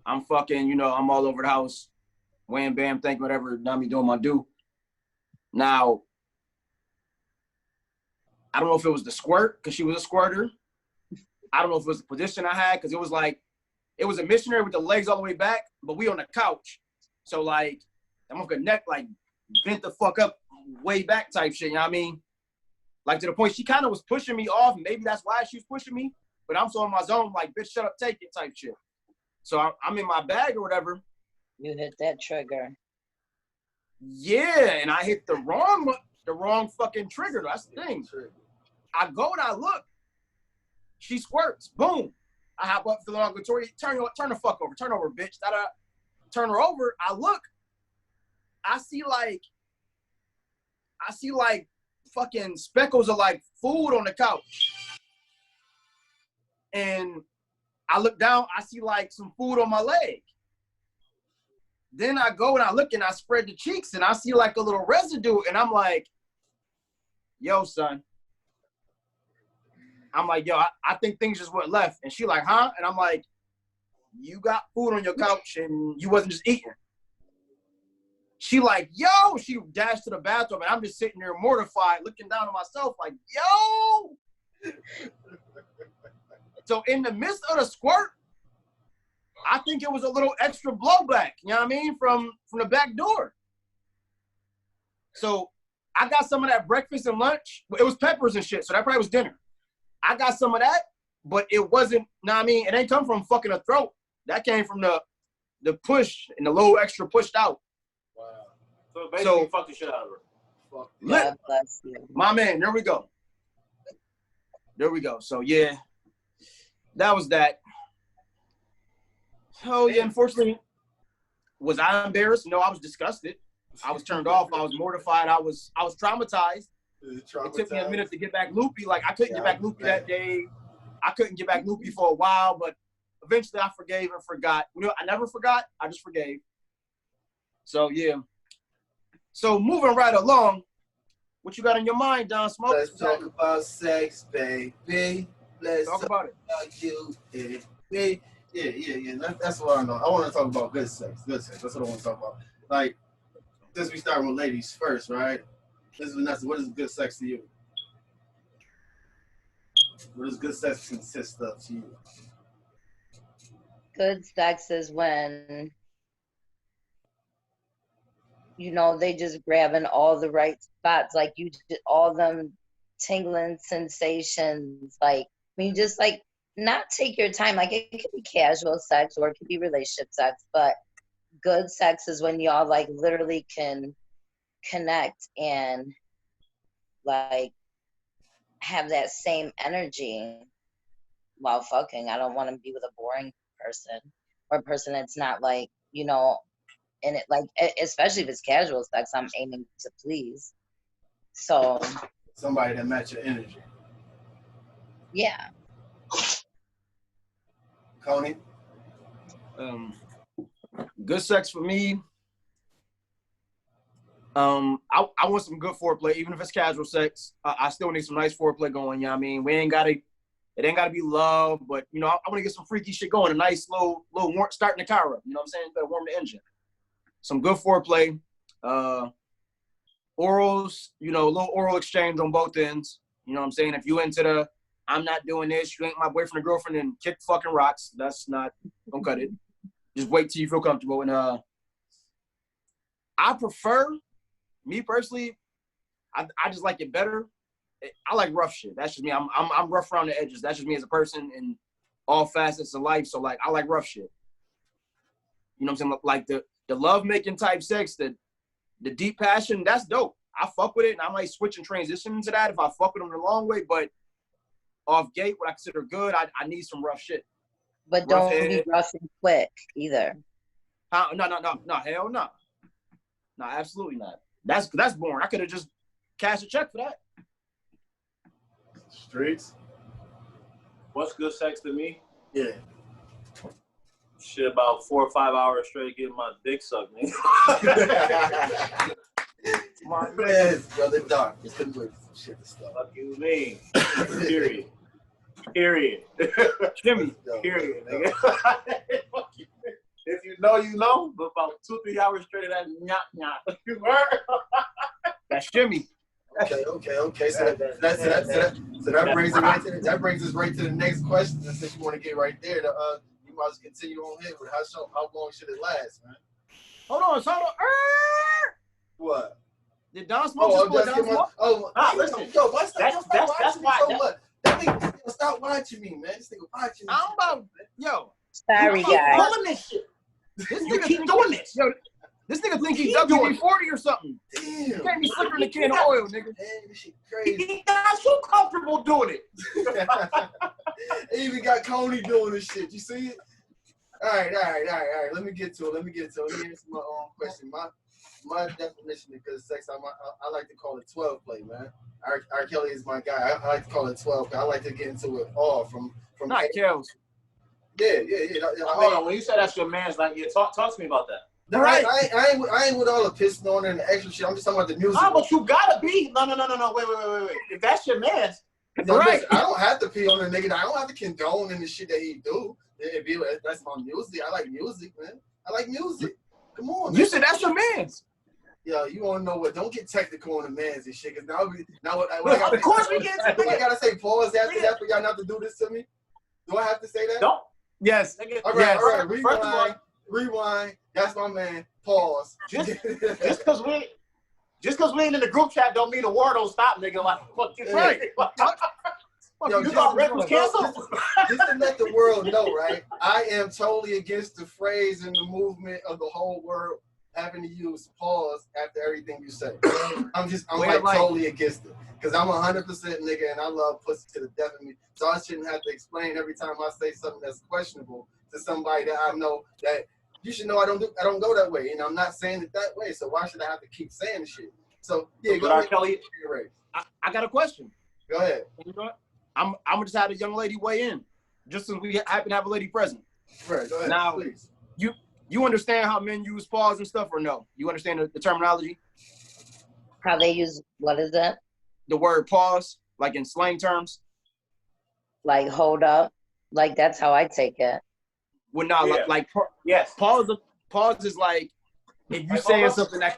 I'm fucking, you know, I'm all over the house. Wham, bam, thank whatever. Now me doing my do. Now, I don't know if it was the squirt because she was a squirter. I don't know if it was the position I had because it was like, it was a missionary with the legs all the way back, but we on the couch. So like, that motherfucker neck like bent the fuck up way back type shit, you know what I mean? Like to the point she kind of was pushing me off. Maybe that's why she was pushing me. But I'm so in my zone, like, bitch, shut up, take it type shit. So I'm in my bag or whatever. You hit that trigger. Yeah, and I hit the wrong fucking trigger. That's the thing. I go and I look. She squirts. Boom. I hop up, feeling all good. Tori, turn the fuck over. Turn over, bitch. Turn her over. I look. I see like fucking speckles of like food on the couch. And I look down, I see like some food on my leg. Then I go and I look and I spread the cheeks and I see like a little residue and I'm like, yo, son. I'm like, yo, I think things just went left. And she like, huh? And I'm like, you got food on your couch and you wasn't just eating. She like, yo, she dashed to the bathroom and I'm just sitting there mortified, looking down at myself like, yo. So in the midst of the squirt, I think it was a little extra blowback, you know what I mean, from the back door. So I got some of that breakfast and lunch. It was peppers and shit, so that probably was dinner. I got some of that, but it wasn't, you know what I mean, it ain't come from fucking a throat. That came from the push and the little extra pushed out. Wow. So basically, fuck the shit out of her. God bless you. My man, there we go. There we go. So yeah, that was that. Oh yeah, unfortunately, was I embarrassed? No, I was disgusted. I was turned off. I was mortified. I was traumatized. It took me a minute to get back loopy. Like I couldn't get back loopy that day. I couldn't get back loopy for a while, but eventually I forgave and forgot. You know, I never forgot. I just forgave. So yeah. So moving right along, what you got in your mind, Don Smoke? Let's talk about sex, baby. Let's talk about it. You and me. Yeah. That's what I know. I want to talk about good sex. Good sex. That's what I want to talk about. Like, since we start with ladies first, right? This is Vanessa. What is good sex to you? What does good sex consist of to you? Good sex is when, you know, they just grabbing all the right spots, like you did all them tingling sensations, like when you just like not take your time. Like it could be casual sex or it could be relationship sex, but good sex is when y'all like literally can connect and like have that same energy while fucking. I don't want to be with a boring person or a person that's not like, you know, and it like, especially if it's casual sex, I'm aiming to please. So somebody that match your energy. Yeah. Coney? Good sex for me. I want some good foreplay, even if it's casual sex. I still need some nice foreplay going. You know what I mean? It ain't gotta be love, but you know, I want to get some freaky shit going. A nice little warm, starting the car up. You know what I'm saying? Better warm the engine. Some good foreplay. Orals, you know, a little oral exchange on both ends. You know what I'm saying? If you into the I'm not doing this, you ain't my boyfriend or girlfriend, and kick fucking rocks. That's not, don't cut it. Just wait till you feel comfortable. And I prefer, me personally, I just like it better. I like rough shit. That's just me. I'm rough around the edges. That's just me as a person in all facets of life. So like I like rough shit. You know what I'm saying? Like the love making type sex, the deep passion, that's dope. I fuck with it, and I might switch and transition into that if I fuck with them the long way. But off gate, what I consider good, I need some rough shit. But don't be rough and quick either. No, hell no. No, absolutely not. That's boring. I could have just cashed a check for that. Streets? What's good sex to me? Yeah. Shit, about 4 or 5 hours straight getting my dick sucked, man. My man, brother, dark. Just couldn't wait for some shit to start. Fuck you mean? Period. Jimmy. Period. Nigga. Fuck you. If you know, you know. But about 2-3 hours straight of that nyah. You heard? That's Jimmy. Okay. So that brings us right to the next question. And since you want to get right there, you might continue on here with how long should it last, man? Hold on. What? Did Don Smoke just pull Don Smoke? Listen. Yo, why stop That's watching me why. so much? That nigga, stop watching me, man. This nigga watching me. I'm about, yo. Sorry, You keep guys. doing this shit. This You nigga keep think- doing this. Yo, this nigga think he's keep doing WD-40 or something. Damn. You can't be slicker than a can of oil, nigga. Man, this shit crazy. He got so comfortable doing it. He even got Coney doing this shit. You see it? All right. Let me get to it. Let me answer my own question. My definition of good sex, I like to call it 12 play, man. R. Kelly is my guy. I like to call it 12 play. I like to get into it all from Not Kells. Yeah. Hold on. When you say that's your man's, like, talk to me about that. Right. I ain't with all the pissing on and the extra shit. I'm just talking about the music. Ah, but you gotta be. No. Wait. If that's your man's, No, Right. listen, I don't have to pee on the nigga. I don't have to condone in the shit that he do. That's my music. I like music, man. I like music. Come on. You Man. said that's your man's. Yo, you want to know what? Don't get technical on the man's and shit. Cause now what of course we get do I gotta say pause after that for y'all not to do this to me? Do I have to say that? don't. Yes. All Yes. right. First of all, Rewind. That's my man. Pause. just because we ain't in the group chat don't mean the war don't stop, nigga. Like, fuck you. Right. Yo, You thought Red was canceled? Just to let the world know, right? I am totally against the phrase and the movement of the whole world having to use pause after everything you say. I'm totally against it. Because I'm 100% nigga and I love pussy to the death of me. So I shouldn't have to explain every time I say something that's questionable to somebody that I know that you should know I don't go that way. And I'm not saying it that way. So why should I have to keep saying the shit? So yeah, go ahead. Kelly. I got a question. Go ahead. You know what? I'm gonna just have a young lady weigh in, just since we happen to have a lady present. Right, go ahead. Now, please. You understand how men use pause and stuff, or no? You understand the terminology? How they use, what is that? The word pause, like in slang terms. Like, hold up. Like, that's how I take it. Well, no, Yeah. yes. Pause is like if you saying something that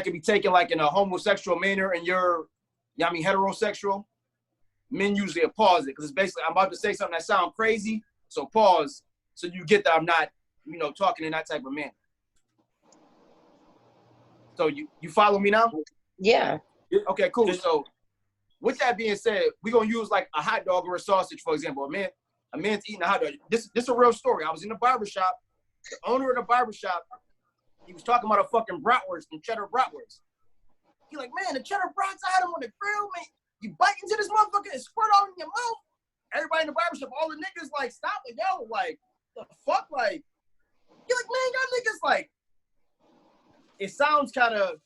could be taken like in a homosexual manner and you're, heterosexual. Men usually pause it because it's basically I'm about to say something that sounds crazy, so pause so you get that I'm not, talking in that type of manner. So you follow me now? Yeah. Okay, cool. So with that being said, we're gonna use like a hot dog or a sausage, for example. A man's eating a hot dog. This is a real story. I was in the barbershop. The owner of the barbershop, he was talking about a fucking bratwurst and cheddar bratwurst. He like, man, the cheddar brats, I had them on the grill, man. You bite into this motherfucker and squirt all in your mouth. Everybody in the barbershop, all the niggas like, stop it, yo, like, the fuck, like, you're like, man, y'all niggas like, it sounds kind of,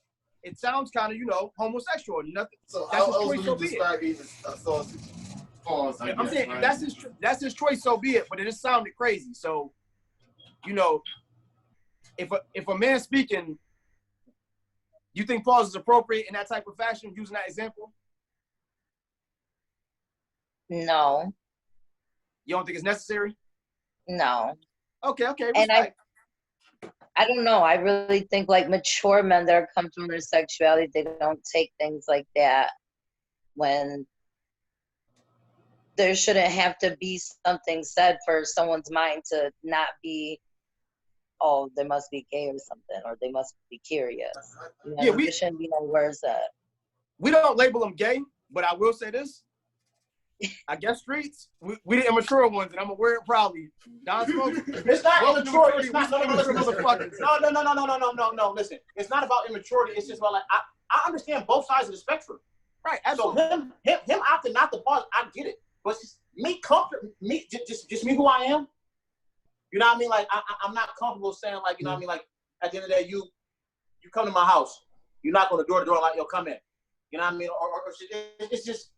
homosexual. Nothing. So That's how his else choice, would so you be it. describe even a sausage? Pause, I I'm guess, saying right? that's his choice, so be it. But it just sounded crazy. So, if a man's speaking, you think pause is appropriate in that type of fashion, using that example? No. You don't think it's necessary? No. Okay. And Respect. I don't know. I really think like mature men that are comfortable in their sexuality, they don't take things like that when there shouldn't have to be something said for someone's mind to not be, oh, they must be gay or something, or they must be curious. There shouldn't be no words that. We don't label them gay, but I will say this. I guess streets, we the immature ones, and I'm aware it proudly. Don Smoke. It's not immaturity. No. Listen, it's not about immaturity. It's just about like I understand both sides of the spectrum. Right. So him opting not to pause, I get it. But it's just me just me who I am. You know what I mean? Like I'm not comfortable saying like, you know what I mean? Like at the end of the day, you come to my house, you knock on the door like, yo, come in. You know what I mean? Or it's just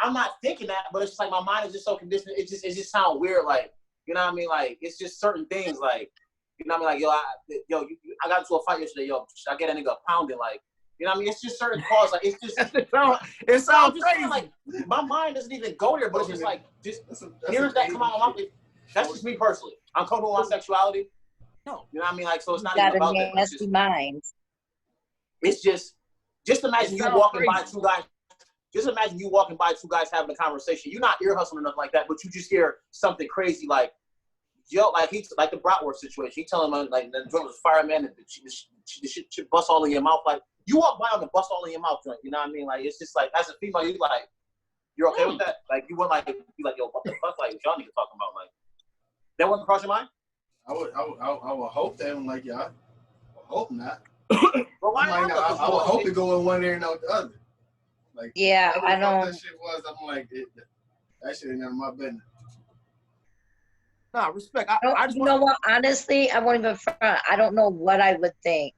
I'm not thinking that, but it's just like my mind is just so conditioned. It just sounds weird. Like, you know what I mean? Like it's just certain things. Like, you know what I mean? Like I got into a fight yesterday. Yo, I get a nigga pounding. Like, you know what I mean? It's just certain cause. Like it's just it sounds crazy. Saying, like my mind doesn't even go there. But it's just like here's that come out of my mouth. That's just me personally. I'm comfortable with my sexuality. No, you know what I mean? Like so, it's not even about that. Got a nasty mind. It's just imagine you walking by two guys. Just imagine you walking by two guys having a conversation. You're not ear hustling or nothing like that, but you just hear something crazy like, yo, like he's like the bratwurst situation. He telling him like the joint was fireman and the shit should bust all in your mouth. Like you walk by on the bust all in your mouth joint. You know what I mean? Like it's just like as a female, you like you're okay with that? Like you wouldn't like be like, yo, what the fuck? Like y'all niggas talking about? Like that wouldn't cross your mind? I would hope that. I'm like, yeah, I hope not. But why not? I would hope it go in one ear and out the other. Like, yeah, I know. That shit was. I'm like, that shit ain't none of my business. Nah, respect. I just you know what? Honestly, I won't even front. I don't know what I would think,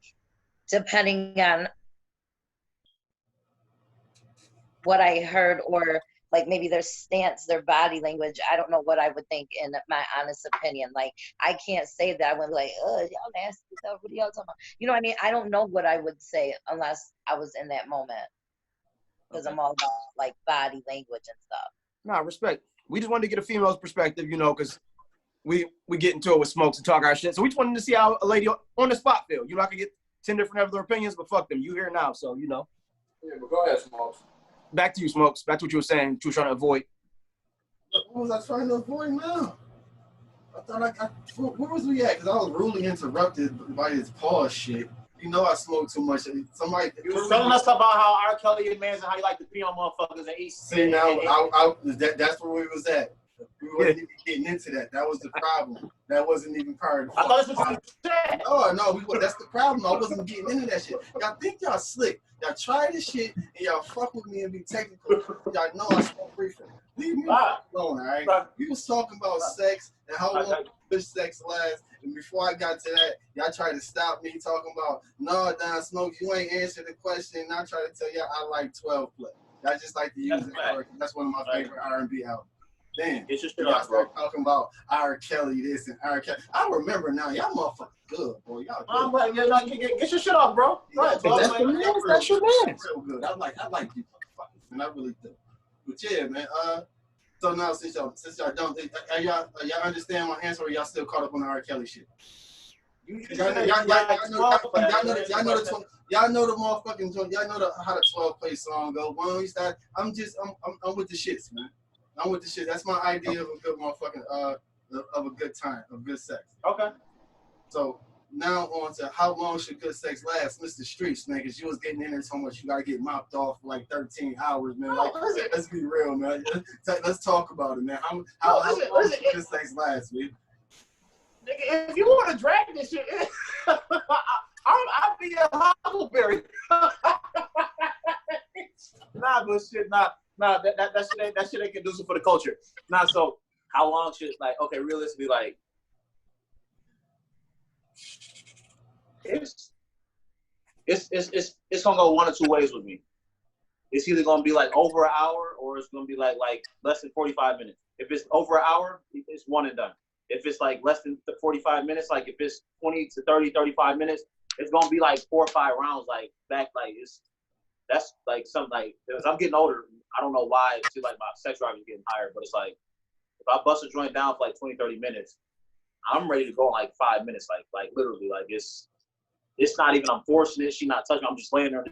depending on what I heard or like maybe their stance, their body language. I don't know what I would think in my honest opinion. Like I can't say that I would be like, oh, y'all nasty stuff. What are y'all talking about? You know what I mean? I don't know what I would say unless I was in that moment. Because I'm all about like body language and stuff. Nah, respect. We just wanted to get a female's perspective, you know, because we get into it with Smokes and talk our shit. So we just wanted to see how a lady on the spot feel. You know, I can get 10 different other opinions, but fuck them. You here now, so you know. Yeah, but go ahead, Smokes. Back to you, Smokes. Back to what you were saying. You were trying to avoid. What was I trying to avoid now? I thought where was we at? Because I was rudely interrupted by his pause shit. You know I smoke too much. Somebody. You was telling us about how R. Kelly is man and how you like to pee on motherfuckers and eat. See now, that's where we was at. We wasn't even getting into that. That was the problem. That wasn't even part of the. I thought that's what you said. Oh no, that's the problem. I wasn't getting into that shit. Y'all think y'all slick. Y'all try this shit and y'all fuck with me and be technical. Y'all know I smoke reefer. Leave me alone, all right? We was talking about sex and how long good sex lasts. And before I got to that, y'all tried to stop me talking about, no, Don Smoke, you ain't answered the question. And I try to tell y'all I like 12 play. I just like to use it. That's one of my favorite R&B albums. Damn, y'all start talking about R. Kelly this and R. Kelly. I remember now, y'all motherfuckers good, boy. Y'all good. Get your shit off, bro. Right, that's your man. Real good. I like you motherfuckers, and I really do. But yeah, man. So now since y'all don't, y'all understand my answer, or y'all still caught up on the R. Kelly shit? Y'all know the motherfucking joint. Y'all know how the 12 play song go. When we start, I'm with the shits, man. I'm with the shit. That's my idea of a good motherfucking of a good time, of good sex. Okay. So now on to how long should good sex last, Mr. Streets, man? Because you was getting in there so much, you gotta get mopped off for like 13 hours, man. Like, let's be real, man. Let's talk about it, man. How long should good sex last, man? Nigga, if you want to drag this shit, I'll be a huckleberry. Nah, but shit, nah, that shit ain't conducive for the culture. Nah, so how long should, like, okay, realistically, like, it's gonna go one or two ways with me. It's either gonna be like over an hour or it's gonna be like less than 45 minutes. If it's over an hour, it's one and done. If it's like less than 45 minutes, like if it's 20 to 30, 35 minutes, it's gonna be like 4 or 5 rounds, like back, like that's like something like, as I'm getting older, I don't know why, it seems like my sex drive is getting higher, but it's like, if I bust a joint down for like 20, 30 minutes, I'm ready to go in like 5 minutes, like literally, like it's not even, I'm forcing it, she not touching, I'm just laying there,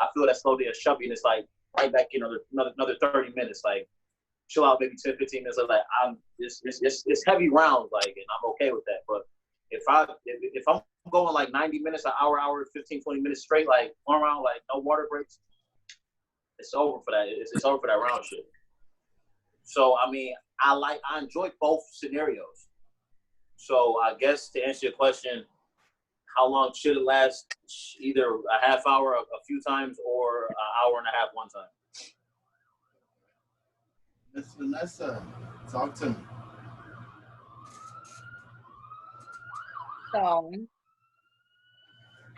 I feel that slow day of shoving, and it's like, right back in another 30 minutes, like, chill out maybe 10, 15 minutes, like, it's heavy rounds, like, and I'm okay with that, but if I'm going like 90 minutes, an hour, 15, 20 minutes straight, like one round, like no water breaks, it's over for that. It's over for that round shit. So I mean, I enjoy both scenarios. So I guess to answer your question, how long should it last? Either a half hour a few times or an hour and a half one time. Miss Vanessa, talk to me. So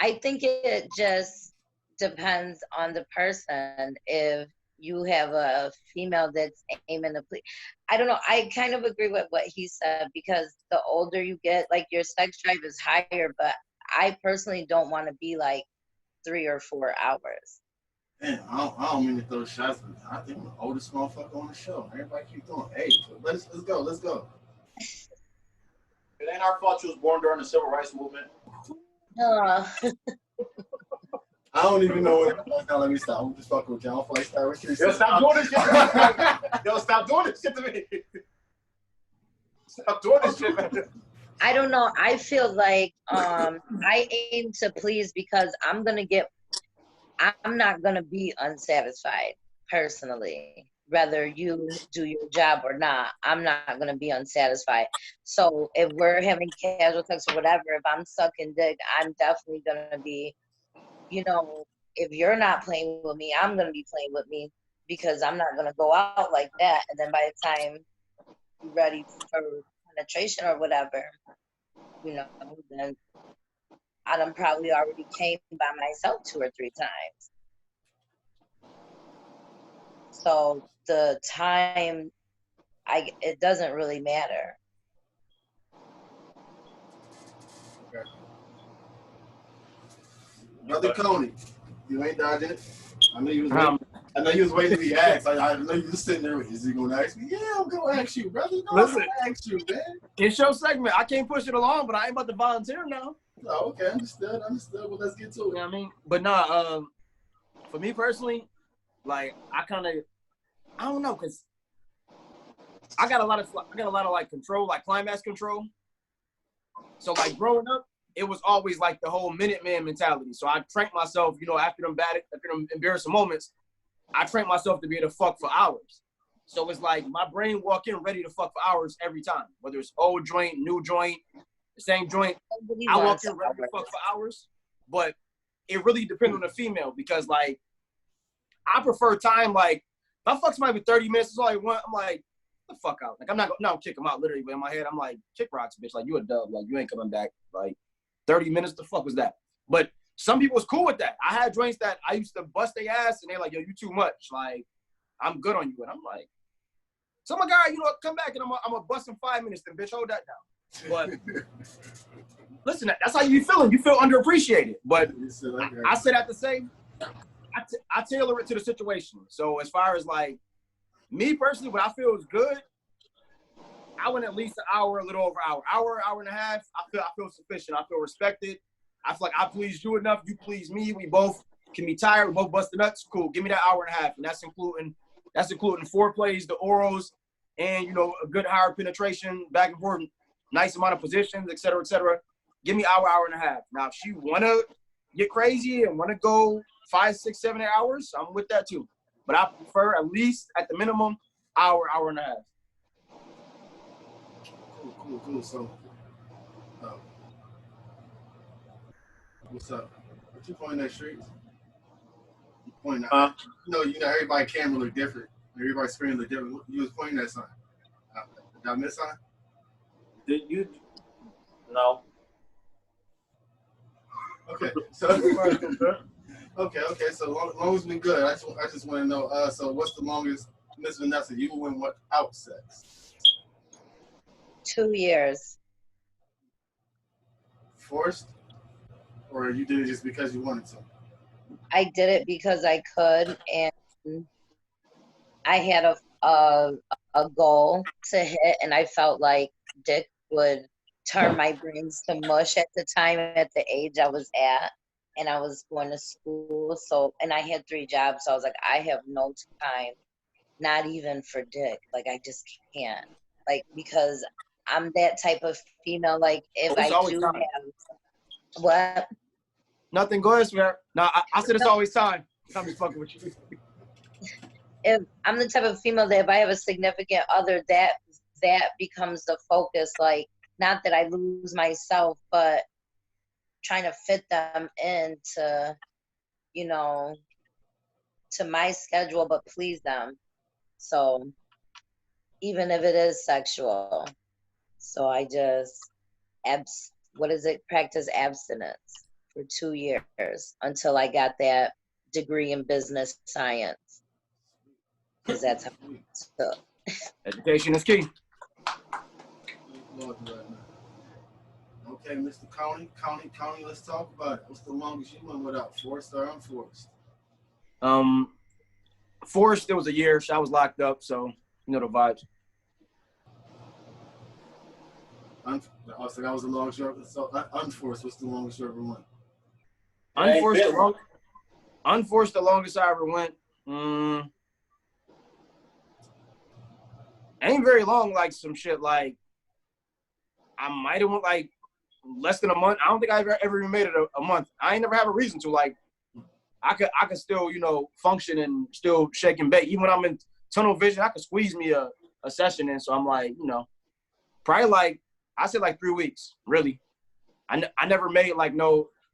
I think it just depends on the person. If you have a female that's aiming to please, I don't know. I kind of agree with what he said, because the older you get, like your sex drive is higher, but I personally don't want to be like 3 or 4 hours. Man, I don't mean to throw shots, but I think I'm the oldest motherfucker on the show. Everybody keep going. Hey, let's go. It ain't our fault you was born during the civil rights movement. I don't even know what it was. Now let me stop. I'm just fucking with y'all. Yo, stop doing this shit to me. Yo, stop doing this shit to me. Stop doing this shit, man. I don't know. I feel like I aim to please because I'm not gonna be unsatisfied personally. Whether you do your job or not, I'm not gonna be unsatisfied. So if we're having casual sex or whatever, if I'm sucking dick, I'm definitely gonna be, you know, if you're not playing with me, I'm gonna be playing with me because I'm not gonna go out like that. And then by the time you're ready for penetration or whatever, you know, then I done probably already came by myself 2 or 3 times. So the time, it doesn't really matter. Okay. Brother Coney, you ain't dodging it. I know you was waiting. I know you was waiting to be asked. I know you was sitting there. Is he gonna ask me? Yeah, I'm gonna ask you, brother. No, Listen, I'm gonna ask you, man. It's your segment. I can't push it along, but I ain't about to volunteer now. Oh, okay, understood. Well, let's get to it. You know what I mean? But nah, for me personally, like I don't know, cause I got a lot of like control, like climax control. So like growing up, it was always like the whole Minuteman mentality. So I trained myself, you know, after them embarrassing moments, I trained myself to be able to fuck for hours. So it's like my brain walk in ready to fuck for hours every time, whether it's old joint, new joint, the same joint. I walk in ready to fuck for hours, but it really depends on the female because like I prefer time like if I fuck somebody for 30 minutes, it's all I want. I'm like, the fuck out. Like I'm not gonna kick him out literally, but in my head I'm like, kick rocks, bitch. Like you a dub. Like you ain't coming back. Like 30 minutes, the fuck was that? But some people was cool with that. I had joints that I used to bust their ass and they're like, yo, you too much. Like I'm good on you. And I'm like, so my guy, you know what, come back and I'm gonna bust in 5 minutes, then bitch, hold that down. But listen, that's how you feeling. You feel underappreciated. But I said that to say, I tailor it to the situation. So as far as like me personally, what I feel is good, I went at least an hour, a little over an hour, hour and a half. I feel sufficient. I feel respected. I feel like I pleased you enough. You please me. We both can be tired. We both bust the nuts. Cool. Give me that hour and a half, and that's including foreplays, the orals, and you know a good higher penetration, back and forth, nice amount of positions, et cetera, et cetera. Give me hour and a half. Now, if she wanna get crazy and wanna go 5, 6, 7, 8 hours, I'm with that too. But I prefer at least at the minimum hour and a half. Cool. So, what's up? What you pointing at, Streets? You pointing at, you know, everybody camera look different. Everybody's screen look different. You was pointing at something. Did I miss something? Did you? No. Okay. So, okay. So long as we good, I just want to know. So what's the longest, Miss Vanessa? You went without sex? 2 years. Forced, or you did it just because you wanted to? I did it because I could, and I had a goal to hit, and I felt like dick would turn my brains to mush at the time, at the age I was at, and I was going to school. So, and I had 3 jobs, so I was like, I have no time, not even for dick. Like, I just can't. Like, because I'm that type of female. Like, if I do have what? Nothing. Go ahead, swear. No, I said it's always time. I'm just fucking with you. If I'm the type of female that if I have a significant other, that becomes the focus. Like, not that I lose myself, but trying to fit them into, you know, to my schedule, but please them. So even if it is sexual, so I just practice abstinence for 2 years until I got that degree in business science. Because that's how it's took. Education is key. Okay, Mr. County, let's talk about it. What's the longest you went without, forced or unforced? Forced, it was a year. I was locked up, so you know the vibes. So that was the longest you ever. So unforced, what's the longest you ever went? Unforced, the longest I ever went. Ain't very long. Like some shit like I might have went like less than a month. I don't think I ever even made it a month. I ain't never have a reason to. Like, I could still, you know, function and still shake and bake. Even when I'm in tunnel vision, I could squeeze me a session in. So I'm like, you know, probably like, I said like 3 weeks, really. I never made like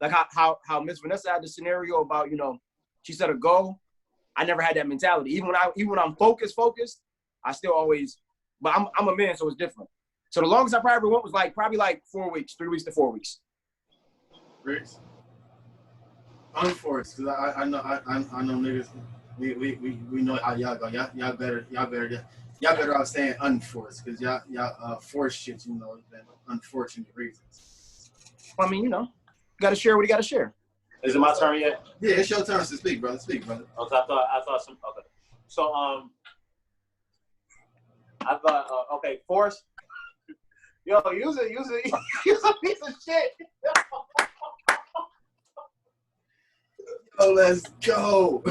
like how Miss Vanessa had the scenario about, you know, she set a goal. I never had that mentality. Even when I'm focused, I still always, but I'm a man, so it's different. So the longest I probably went was like probably like 4 weeks, 3 weeks to 4 weeks. Riggs? Unforced, because I know niggas. We know how y'all go. Y'all better off saying unforced, because y'all forced shit, you know, than unfortunate reasons. I mean, you know, gotta share what you gotta share. Is it my turn yet? Yeah, it's your turn to speak, brother. Speak, brother. Okay, I thought some. Okay, so I thought okay, force. Yo, use a piece of shit. Oh, let's go.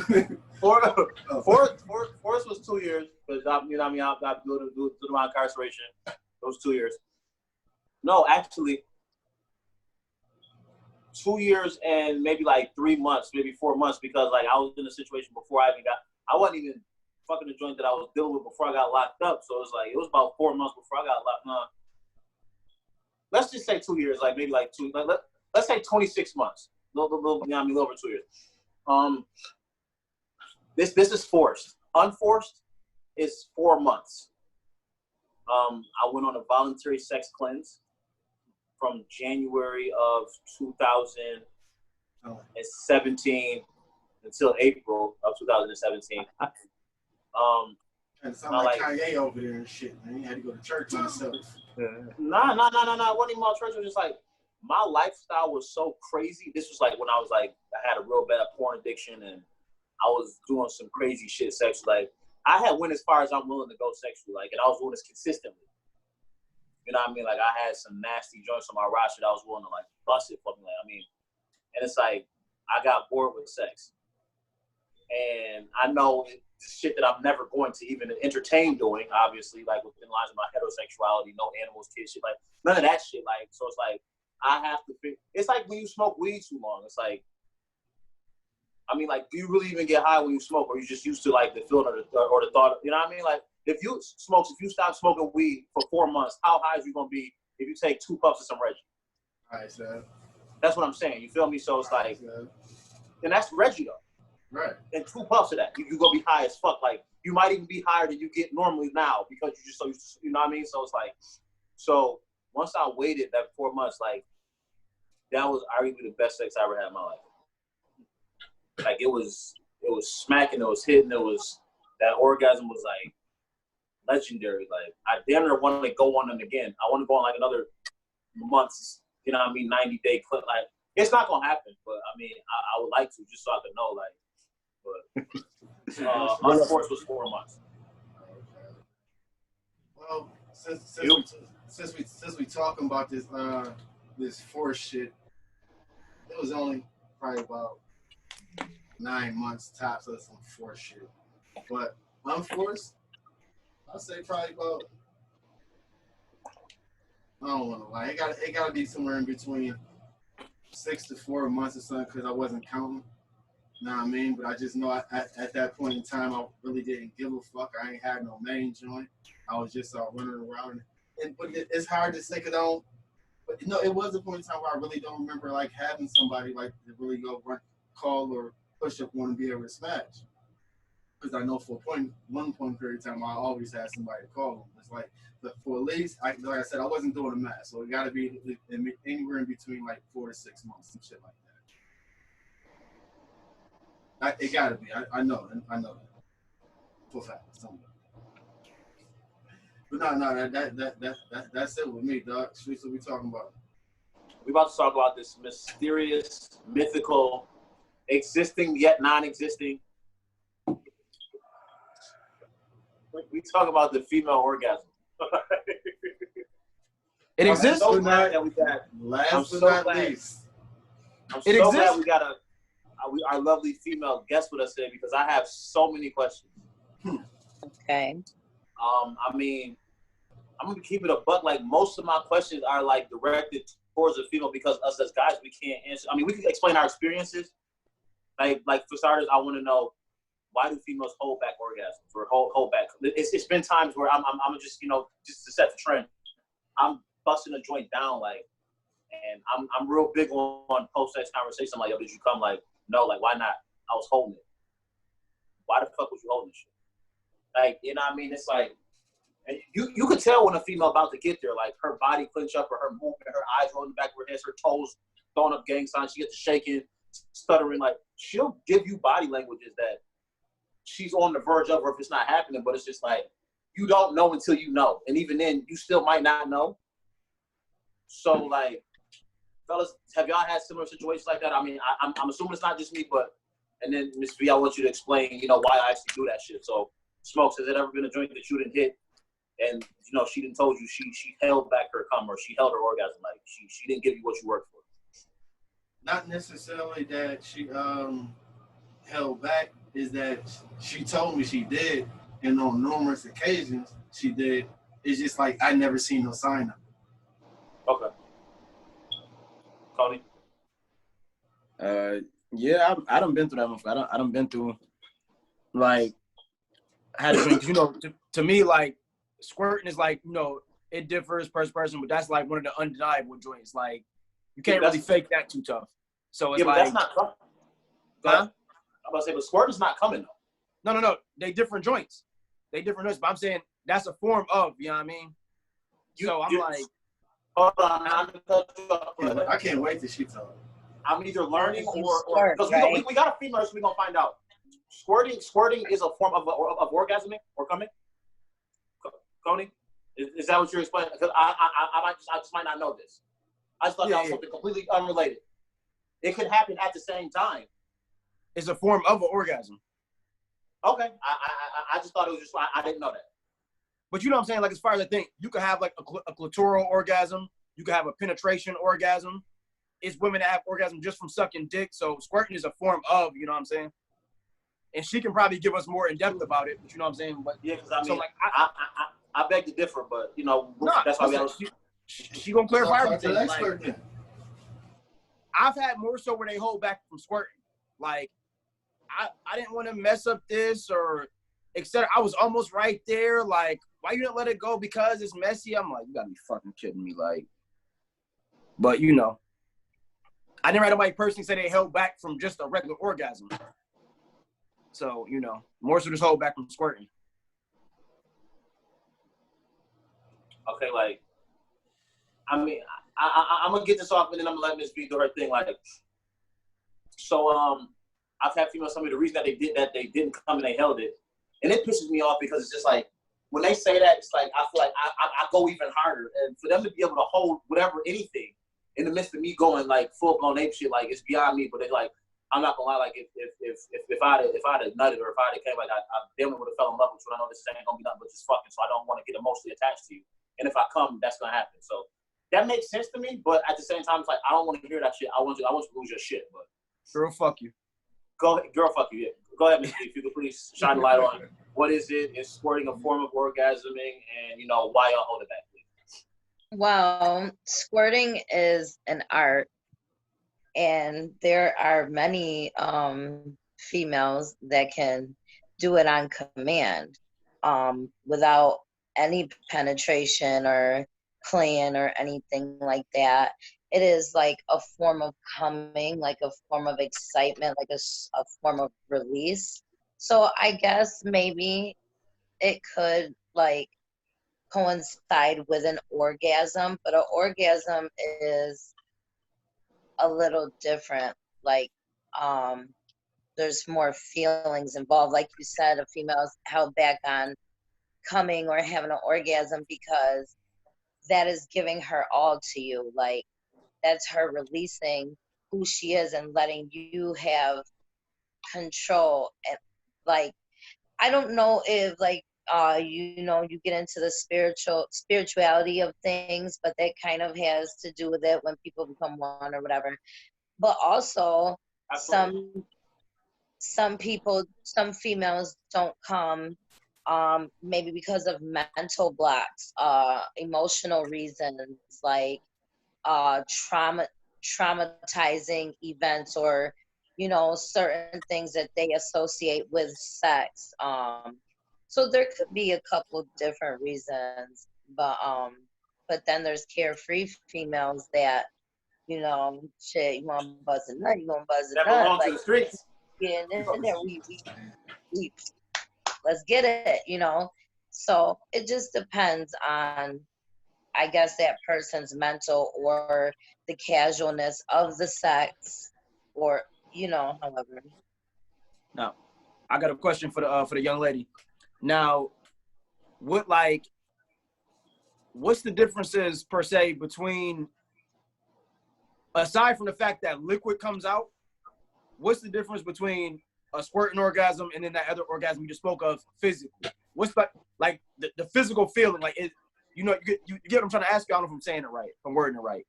Force was 2 years, but you know what I mean. I due to my incarceration, it was 2 years. No, actually, 2 years and maybe like 3 months, maybe 4 months, because like I was in a situation before I wasn't even fucking the joint that I was dealing with before I got locked up. So it was about 4 months before I got locked up. Let's just say 2 years, like maybe like two. Let's say 26 months. Little, you know what I mean, a little over 2 years. This is forced. Unforced is 4 months. I went on a voluntary sex cleanse from January of 2017 until April of 2017. And sound like Kanye over there and shit, man. You had to go to church on himself. Nah. It wasn't even my church. It was just like my lifestyle was so crazy. This was like when I was like, I had a real bad porn addiction and I was doing some crazy shit sexually. Like I had went as far as I'm willing to go sexually, like, and I was doing this consistently. You know what I mean? Like I had some nasty joints on my roster that I was willing to like bust it for me. Like, I mean, and it's like I got bored with sex, and I know shit that I'm never going to even entertain doing. Obviously, like within lines of my heterosexuality, no animals, kids, shit, like none of that shit. Like so, it's like I have to. It's like when you smoke weed too long. It's like, I mean, like, do you really even get high when you smoke, or you just used to like the feeling or the thought? You know what I mean? Like, if you stop smoking weed for 4 months, how high is you gonna be if you take 2 puffs of some Reggie? All right, sir. That's what I'm saying. You feel me? So it's like, and that's Reggie though. Right. And 2 puffs of that, you gonna be high as fuck. Like, you might even be higher than you get normally now because you just so used to, you know what I mean? So it's like, so once I waited that 4 months, like, that was arguably the best sex I ever had in my life. Like it was smacking, it was hitting, that orgasm was like legendary. Like I damn near want to go on them again. I want to go on like another months, you know what I mean, 90-day clip. Like it's not gonna happen, but I mean I would like to just so I could know, like, but unforced was 4 months. Well, since we talking about this force shit, it was only probably about 9 months tops of some force shit. But unforced, I'd say probably about, I don't want to lie, it gotta be somewhere in between 6 to 4 months or something, because I wasn't counting. You know what I mean? But I just know at that point in time, I really didn't give a fuck. I ain't had no main joint. I was just running around. But it's hard to say, because I don't, but you know, it was a point in time where I really don't remember like having somebody like to really go call or push up on and be able to smash. Because I know for one point period of time, I always had somebody to call. It's like, for at least, like I said, I wasn't doing a math, so it got to be anywhere in between like 4 to 6 months, some shit like that. It got to be. I know that for fact. Somewhere. But no, that's it with me, dog. Streets, what we talking about? We about to talk about this mysterious, mythical, existing yet non-existing. We talk about the female orgasm. It exists. I'm so glad that we got. Last but not least. I'm so glad we got our lovely female guest with us today, because I have so many questions. Okay. I mean, I'm gonna keep it a buck. Like most of my questions are like directed towards a female because us as guys we can't answer. I mean, we can explain our experiences. Like for starters, I want to know why do females hold back orgasms or hold back? It's been times where I'm just just to set the trend. I'm busting a joint down and I'm real big on post sex conversation. I'm like, yo, did you come? Like, no. Like, why not? I was holding it. Why the fuck was you holding shit? Like, you know what I mean? It's like, and you could tell when a female about to get there, like her body clench up or her movement, her eyes rolling back of her head, her toes throwing up gang signs, she gets to shaking, stuttering. Like, she'll give you body languages that she's on the verge of, or if it's not happening, but it's just like, you don't know until you know. And even then, you still might not know. So, like, fellas, have y'all had similar situations like that? I mean, I'm assuming it's not just me, but, and then Miss V, I want you to explain, why I actually do that shit. So, Smokes, has it ever been a joint that you didn't hit and, she didn't told you she held back her cum or she held her orgasm, like she didn't give you what you worked for? Not necessarily that she held back, is that she told me she did, and on numerous occasions she did. It's just like I never seen no sign of it. Okay. Cody? Yeah, I done been through that one. I done been through, like, I had a drink. To me, like, squirting is like, it differs person to person, but that's like one of the undeniable joints. Like, you can't really fake that too tough. So it's but like, that's not coming. Huh? I'm about to say, but squirting's not coming though. No. They different joints. But I'm saying that's a form of, you know what I mean? Hold on, I'm gonna cut you off. I can't wait till she talks. I'm either learning or because we got a female, so we're gonna find out. Squirting is a form of orgasming or coming. Cody, is that what you're explaining? Because I just might not know this. I just thought that was something completely unrelated. It could happen at the same time. It's a form of an orgasm. Okay, I just thought it was just I didn't know that. But you know what I'm saying? Like, as far as I think, you could have like a clitoral orgasm. You could have a penetration orgasm. It's women that have orgasm just from sucking dick. So squirting is a form of, you know what I'm saying? And she can probably give us more in depth about it. But you know what I'm saying? But yeah, because I mean, I beg to differ, but that's why we have. She gonna clarify everything. Like, I've had more so where they hold back from squirting. Like, I didn't want to mess up this or etc. I was almost right there. Like, why you didn't let it go? Because it's messy. I'm like, you gotta be fucking kidding me. Like, but I didn't write nobody personally say they held back from just a regular orgasm. So, more so just hold back from squirting. Okay, like, I mean, I'm gonna get this off and then I'm gonna let Miss B do her thing. Like, so I've had females tell me the reason that they didn't come and they held it, and it pisses me off because it's just like when they say that, it's like I feel like I go even harder, and for them to be able to hold anything in the midst of me going like full blown ape shit, like it's beyond me. But they like, I'm not gonna lie, like if I'd have nutted or if I'd have came, like I damn would have fell in love with you. And I know this ain't gonna be nothing but just fucking, so I don't want to get emotionally attached to you. And if I come, that's gonna happen. So that makes sense to me, but at the same time, it's like I don't want to hear that shit. I want you to lose your shit. But girl, fuck you. Go ahead, girl, fuck you. Yeah. Go ahead, Miss B, if you could please shine a light on what is it? Is squirting a form of orgasming, and why y'all hold it back, please? Well, squirting is an art, and there are many females that can do it on command, without any penetration or playing or anything like that. It is like a form of coming, like a form of excitement, like a form of release. So I guess maybe it could like coincide with an orgasm, but an orgasm is a little different. Like, there's more feelings involved. Like you said, a female's held back on coming or having an orgasm because that is giving her all to you. Like, that's her releasing who she is and letting you have control. And like, I don't know if like you get into the spirituality of things, but that kind of has to do with it when people become one or whatever. But also Absolutely. some females don't come maybe because of mental blocks, emotional reasons, like traumatizing events, or certain things that they associate with sex. So there could be a couple different reasons, but then there's carefree females that, shit, you want to buzz a nut, you want to buzz a That nut, belongs like to the streets. getting in there, we let's get it, So it just depends on, I guess, that person's mental or the casualness of the sex, or however. Now, I got a question for the young lady. Now, what's the differences per se between, aside from the fact that liquid comes out, what's the difference between a squirting orgasm and then that other orgasm you just spoke of physically? What's like the physical feeling? Like, you get what I'm trying to ask you. I don't know if I'm saying it right, if I'm wording it right.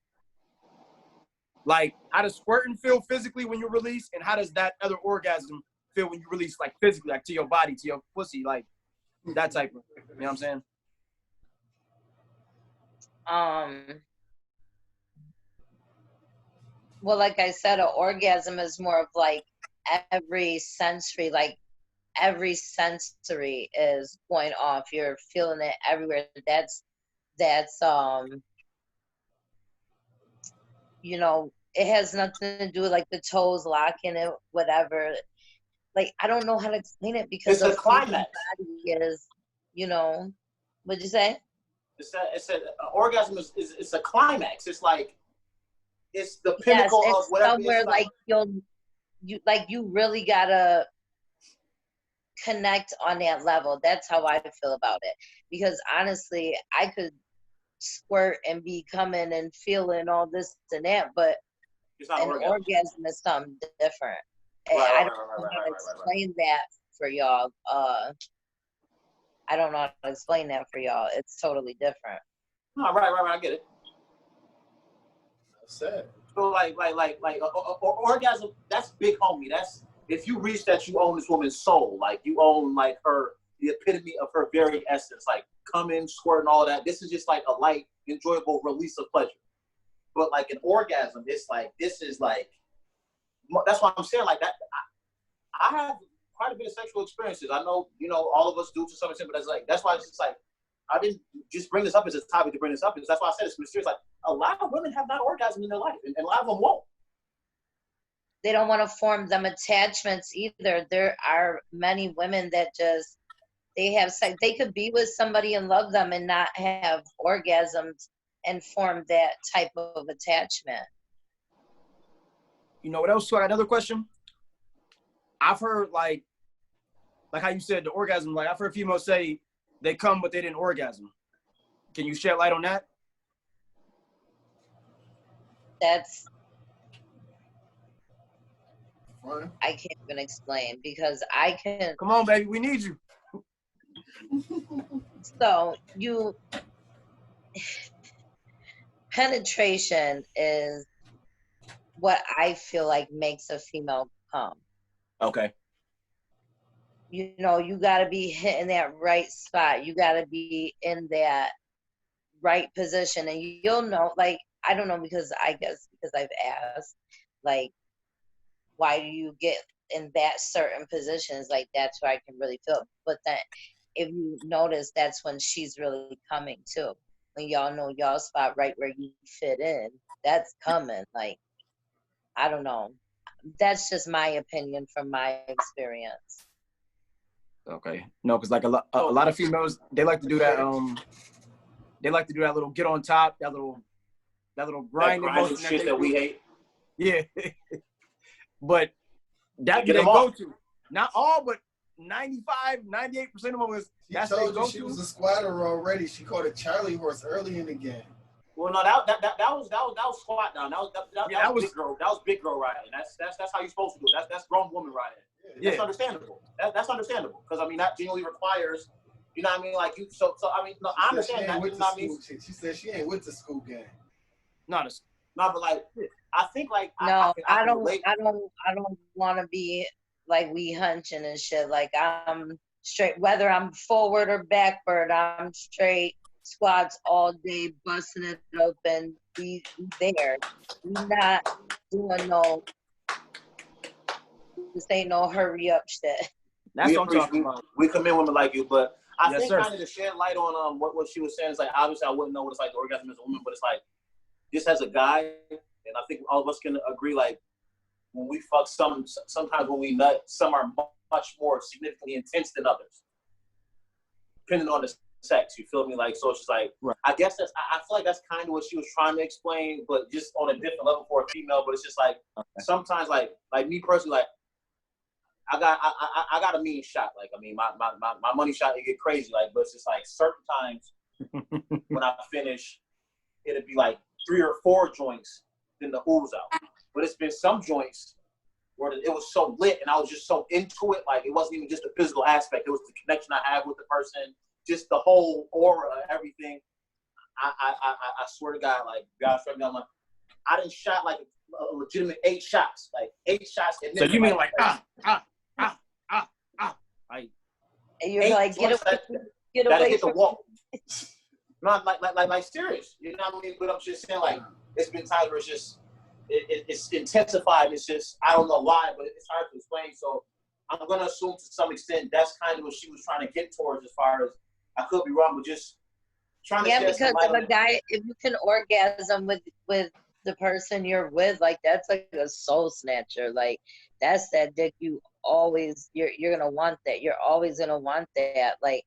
Like, how does squirting feel physically when you release, and how does that other orgasm feel when you release, like physically, like to your body, to your pussy, like that type of, you know what I'm saying? Well, like I said, an orgasm is more of like every sensory is going off. You're feeling it everywhere. That's it has nothing to do with like the toes locking it, whatever. Like, I don't know how to explain it, because It's a climax. body is, what'd you say? It's an orgasm is a climax. It's like, it's the pinnacle of whatever. Somewhere it's like you really gotta connect on that level. That's how I feel about it. Because honestly, I could squirt and be coming and feeling all this and that, but an orgasm is something different. I don't know how to explain that for y'all. I don't know how to explain that for y'all. It's totally different. No, right. I get it. That's it. So like orgasm. That's big, homie. That's, if you reach that, you own this woman's soul. Like, you own like the epitome of her very essence. Like, coming, squirting, all of that. This is just like a light, enjoyable release of pleasure. But like an orgasm, it's like, this is like, that's why I'm saying like that. I have quite a bit of sexual experiences. I know, all of us do to some extent, but that's why it's just like, I didn't just bring this up as a topic to bring this up, because that's why I said it's mysterious. Like, a lot of women have not orgasm in their life, and a lot of them won't. They don't want to form them attachments either. There are many women that just, they have sex. They could be with somebody and love them and not have orgasms and form that type of attachment. You know what else? So I got another question. I've heard like how you said the orgasm. Like, I've heard females say they come but they didn't orgasm. Can you shed light on that? That's, Fine. I can't even explain, because I can. Come on, baby, we need you. So penetration is what I feel like makes a female come. Okay. You got to be hitting that right spot. You got to be in that right position, and you'll know. Like, I don't know, because I guess because I've asked, like, why do you get in that certain positions? Like, that's where I can really feel. But then, if you notice, that's when she's really coming too. When y'all know y'all spot right where you fit in, that's coming. Like, I don't know. That's just my opinion from my experience. Okay. No, because like a lot of females, they like to do that. They like to do that little get on top, that little grinding motion shit that we hate. Yeah. But that Get they them go off. to. Not all, but 95, 98% of them is. She told you she was a squatter already. She called a Charlie horse early in the game. Well, no, that was squat down. That was big girl. That was big girl riding. That's how you're supposed to do it. That's grown woman riding. Yeah. That's understandable. That's understandable, because I mean, that generally requires, you know what I mean, like you. So I mean, no, I understand that. You know what I mean? She said she ain't with the school game. No, but like, I think like no, I don't want to be like we hunching and shit. Like, I'm straight, whether I'm forward or backward, I'm straight squats all day, busting it open. We there. We not doing no, this ain't no hurry up shit. That's what I'm talking about. We commend women like you, but I Yes, think sir. kind of to shed light on what she was saying is like, obviously I wouldn't know what it's like to orgasm as a woman, but it's like, just as a guy, and I think all of us can agree, like, when we fuck, sometimes when we nut, some are much more significantly intense than others, depending on the sex. You feel me? Like, so it's just like, right. I guess I feel like that's kind of what she was trying to explain, but just on a different level for a female. But it's just like, sometimes, like me personally, like, I got a mean shot. Like, I mean, my money shot, it get crazy. Like, but it's just like certain times when I finish, it'd be like 3 or 4 joints, then the ooze out. But it's been some joints where it was so lit and I was just so into it. Like, it wasn't even just the physical aspect. It was the connection I had with the person, just the whole aura, everything. I swear to God, like, God, I'm like, I didn't shot like a legitimate 8 shots, like 8 shots. And so you mean like And you're like, get away hit from the wall. No, like serious. You know what I mean? But I'm just saying, like, it's been times where it's just it's intensified. It's just, I don't know why, but it's hard to explain. So I'm gonna assume to some extent that's kind of what she was trying to get towards, as far as, I could be wrong, but just trying to because if a guy, if you can orgasm with the person you're with, like, that's like a soul snatcher. Like, that's that dick you always, you're gonna want that. You're always gonna want that. Like,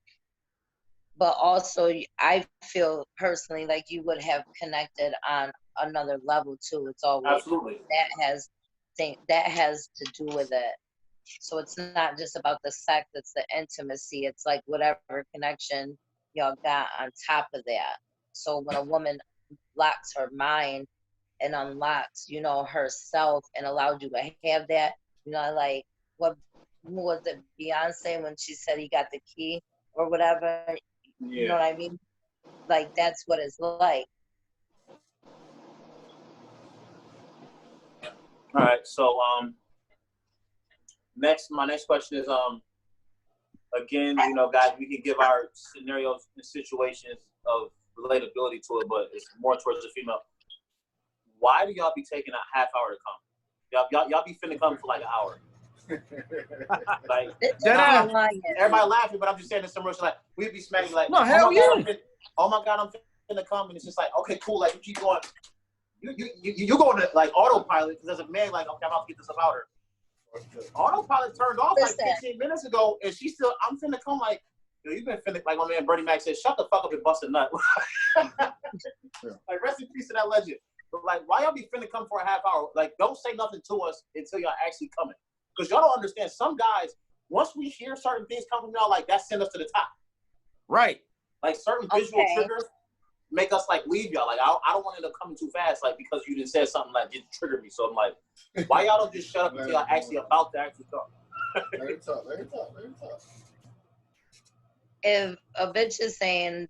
but also I feel personally like you would have connected on another level too. It's always absolutely that has to do with it. So it's not just about the sex, it's the intimacy. It's like whatever connection y'all got on top of that. So when a woman locks her mind and unlocks, you know, herself and allowed you to have that, you know, like, what was it, Beyonce, when she said he got the key or whatever? Yeah. You know what I mean? Like, that's what it's like. All right, so my next question is, again, you know, guys, we can give our scenarios and situations of relatability to it, but it's more towards the female. Why do y'all be taking a half hour to come? Y'all be finna come for like an hour. Like, everybody laughing, but I'm just saying this somewhere. Like, we'd be smacking like, no, hell yeah. Oh my God, I'm finna come, and it's just like, okay, cool. Like, you keep going. You going to like autopilot, because as a man, like, okay, I'm about to get this about her. Autopilot turned off like 15 minutes ago, and she's still, I'm finna come, like, yo, you've been finna, like my man Bernie Mac said, shut the fuck up and bust a nut. Like, rest in peace to that legend. But like, why y'all be finna come for a half hour? Like, don't say nothing to us until y'all actually coming. Because y'all don't understand, some guys, once we hear certain things come from y'all, like, that send us to the top. Right. Like, certain visual triggers make us like leave y'all. Like, I don't want to end up coming too fast, like, because you just said something like it triggered me. So I'm like, why y'all don't just shut up until y'all actually about to actually talk? Let her talk. If a bitch is saying,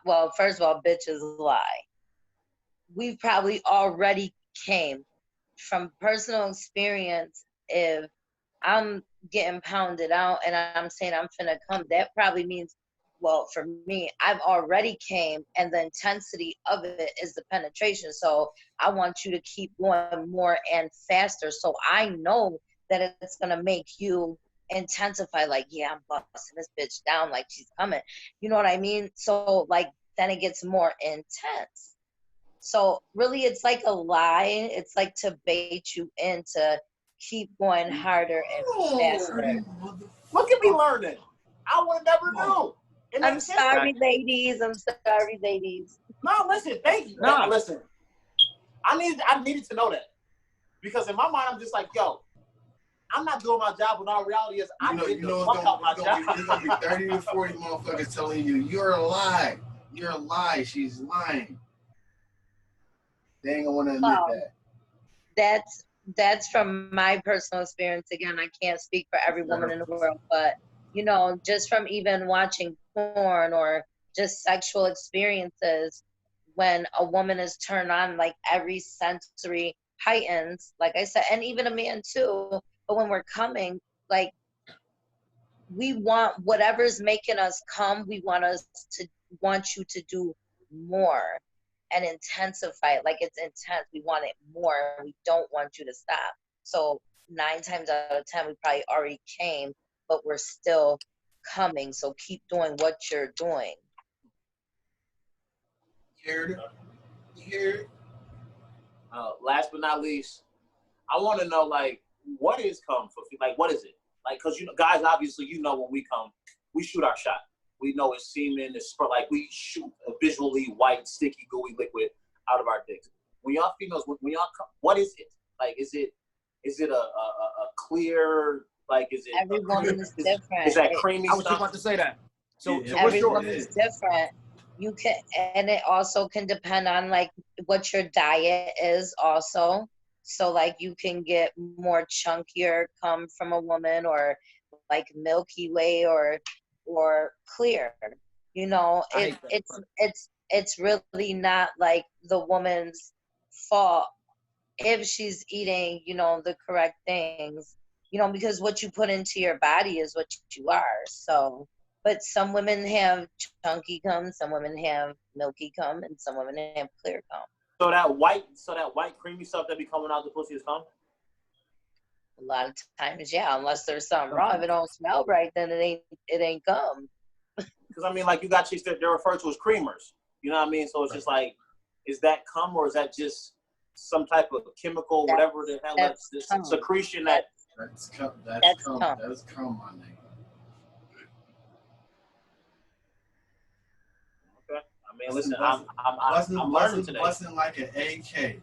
well, first of all, bitches lie. We probably already came from personal experience. If I'm getting pounded out and I'm saying I'm finna come, that probably means, well, for me, I've already came, and the intensity of it is the penetration. So I want you to keep going more and faster. So I know that it's going to make you intensify, like, yeah, I'm busting this bitch down like she's coming. You know what I mean? So, like, then it gets more intense. So really, it's like a lie. It's like to bait you in to keep going harder and faster. Look at me learning. I would have never knew. I'm sorry, ladies. I'm sorry, ladies. No, listen, thank you. No, listen. I needed to know that. Because in my mind, I'm just like, yo, I'm not doing my job, when all reality is I need to fuck out my job. There's going to be 30 to 40 motherfuckers telling you, you're a lie. You're a lie. She's lying. They ain't going to want to admit that. That's from my personal experience. Again, I can't speak for every woman in the world, but, you know, just from even watching porn or just sexual experiences, when a woman is turned on, like, every sensory heightens, like I said, and even a man too. But when we're coming, like, we want whatever's making us come, we want you to do more and intensify it. Like it's intense. We want it more. We don't want you to stop. So 9 times out of 10, we probably already came, but we're still coming. So keep doing what you're doing. Here. Last but not least, I want to know, like, what is cum for? Like, what is it? Like, because, you know, guys, obviously, you know, when we come, we shoot our shot. We know it's semen, it's like we shoot a visually white, sticky, gooey liquid out of our dicks. When y'all females, when y'all come, what is it? Like, is it a clear, like, is it? Every woman is different. Is that creamy I was stuff? just about to say that. So every woman is different. You can, and it also can depend on like what your diet is also. So like you can get more chunkier come from a woman, or like Milky Way, or clear. You know, it's really not like the woman's fault if she's eating, you know, the correct things, you know, because what you put into your body is what you are. So, but some women have chunky cum, some women have milky cum, and some women have clear cum. So that white creamy stuff that be coming out the pussy is cum? A lot of times, yeah, unless there's something wrong. If it don't smell right, then it ain't cum. Because I mean, like, you got chicks that they're referred to as creamers. You know what I mean? So it's just like, is that cum, or is that just some type of chemical, whatever the hell that's secretion that? That's cum. That's cum, my nigga. Okay. I mean, listen, I'm learning today. Busting like an AK.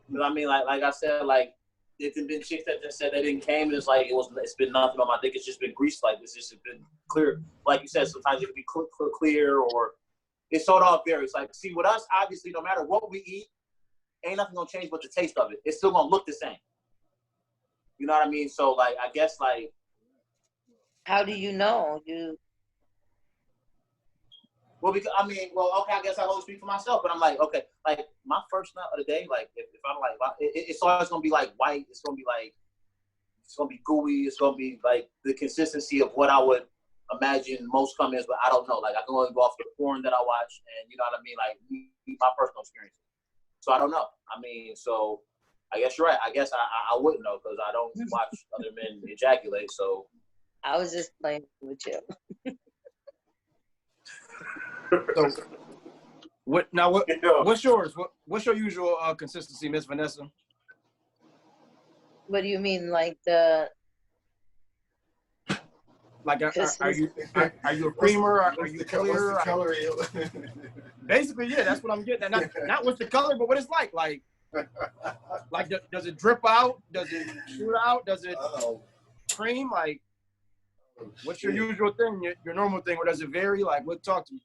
Because I mean, like I said, like, there's been chicks that just said they didn't came, and it's like it's been nothing on my dick. It's just been greased, like it's just been clear. Like you said, sometimes it can be clear, or it's sort of varies. Like, see, with us, obviously, no matter what we eat, ain't nothing gonna change but the taste of it. It's still gonna look the same. You know what I mean? So, like, I guess, like, how do you know? Well, because okay, I guess I always speak for myself, but I'm like, okay, like my first nut of the day, like if I'm like, it's always gonna be like white. It's gonna be gooey. It's gonna be like the consistency of what I would imagine most cum is, but I don't know. Like, I can only go off the porn that I watch, and you know what I mean, like my personal experience. So I don't know. I mean, so I guess you're right. I guess I wouldn't know because I don't watch other men ejaculate. So I was just playing with you. So, what's yours? What's your usual consistency, Miss Vanessa? What do you mean, like the? Like, are you a creamer? Are you clear? What's the color? Basically, yeah, that's what I'm getting at. Not what's the color, but what it's like. Like does it drip out? Does it shoot out? Does it cream? Like, what's your usual thing? Your normal thing, or does it vary? Like, what? Talk to me.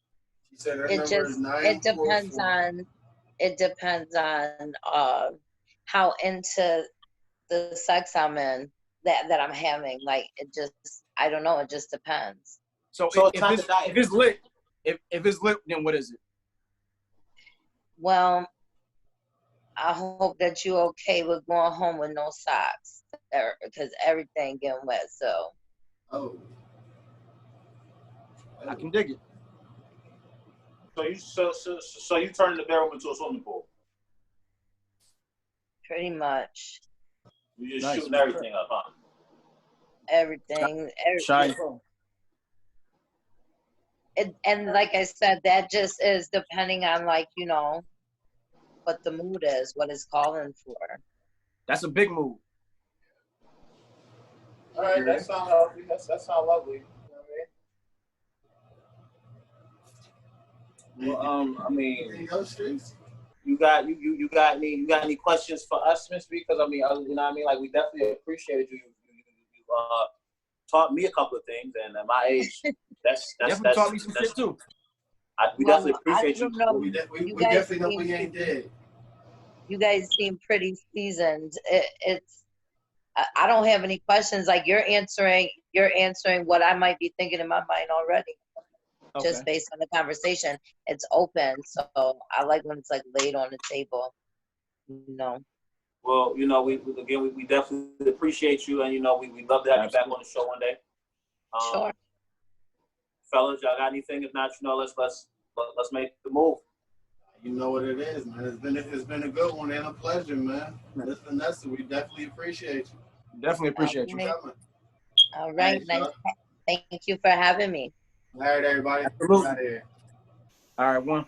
It depends on how into the sex I'm in that I'm having. Like, I don't know, it just depends. So if it's lit, if it's lit, then what is it? Well, I hope that you're okay with going home with no socks, because everything getting wet. So I can dig it. So you turn the bedroom into a swimming pool? Pretty much. You just shooting everything up, huh? Everything. Shine. And like I said, that just is depending on, like, you know, what the mood is, what it's calling for. That's a big move. All right, that sounds lovely. That sounds lovely. Well, I mean, you got any questions for us, Miss B? Because I mean, you know what I mean? Like, we definitely appreciated you. You taught me a couple of things, and at my age, that's taught me some shit too. We definitely appreciate you. We definitely know we ain't dead. You guys seem pretty seasoned. I don't have any questions. Like, you're answering what I might be thinking in my mind already. Okay. Just based on the conversation, it's open. So I like when it's like laid on the table, you know. Well, you know, we definitely appreciate you, and you know, we love to have you back on the show one day. Sure. Fellas, y'all got anything? If not, let's make the move. You know what it is, man. It's been a good one and a pleasure, man. Listen, Vanasia, we definitely appreciate you. Definitely appreciate you. Coming. All right. Nice. Thank you for having me. All right, everybody. Absolutely. Out here. All right, one.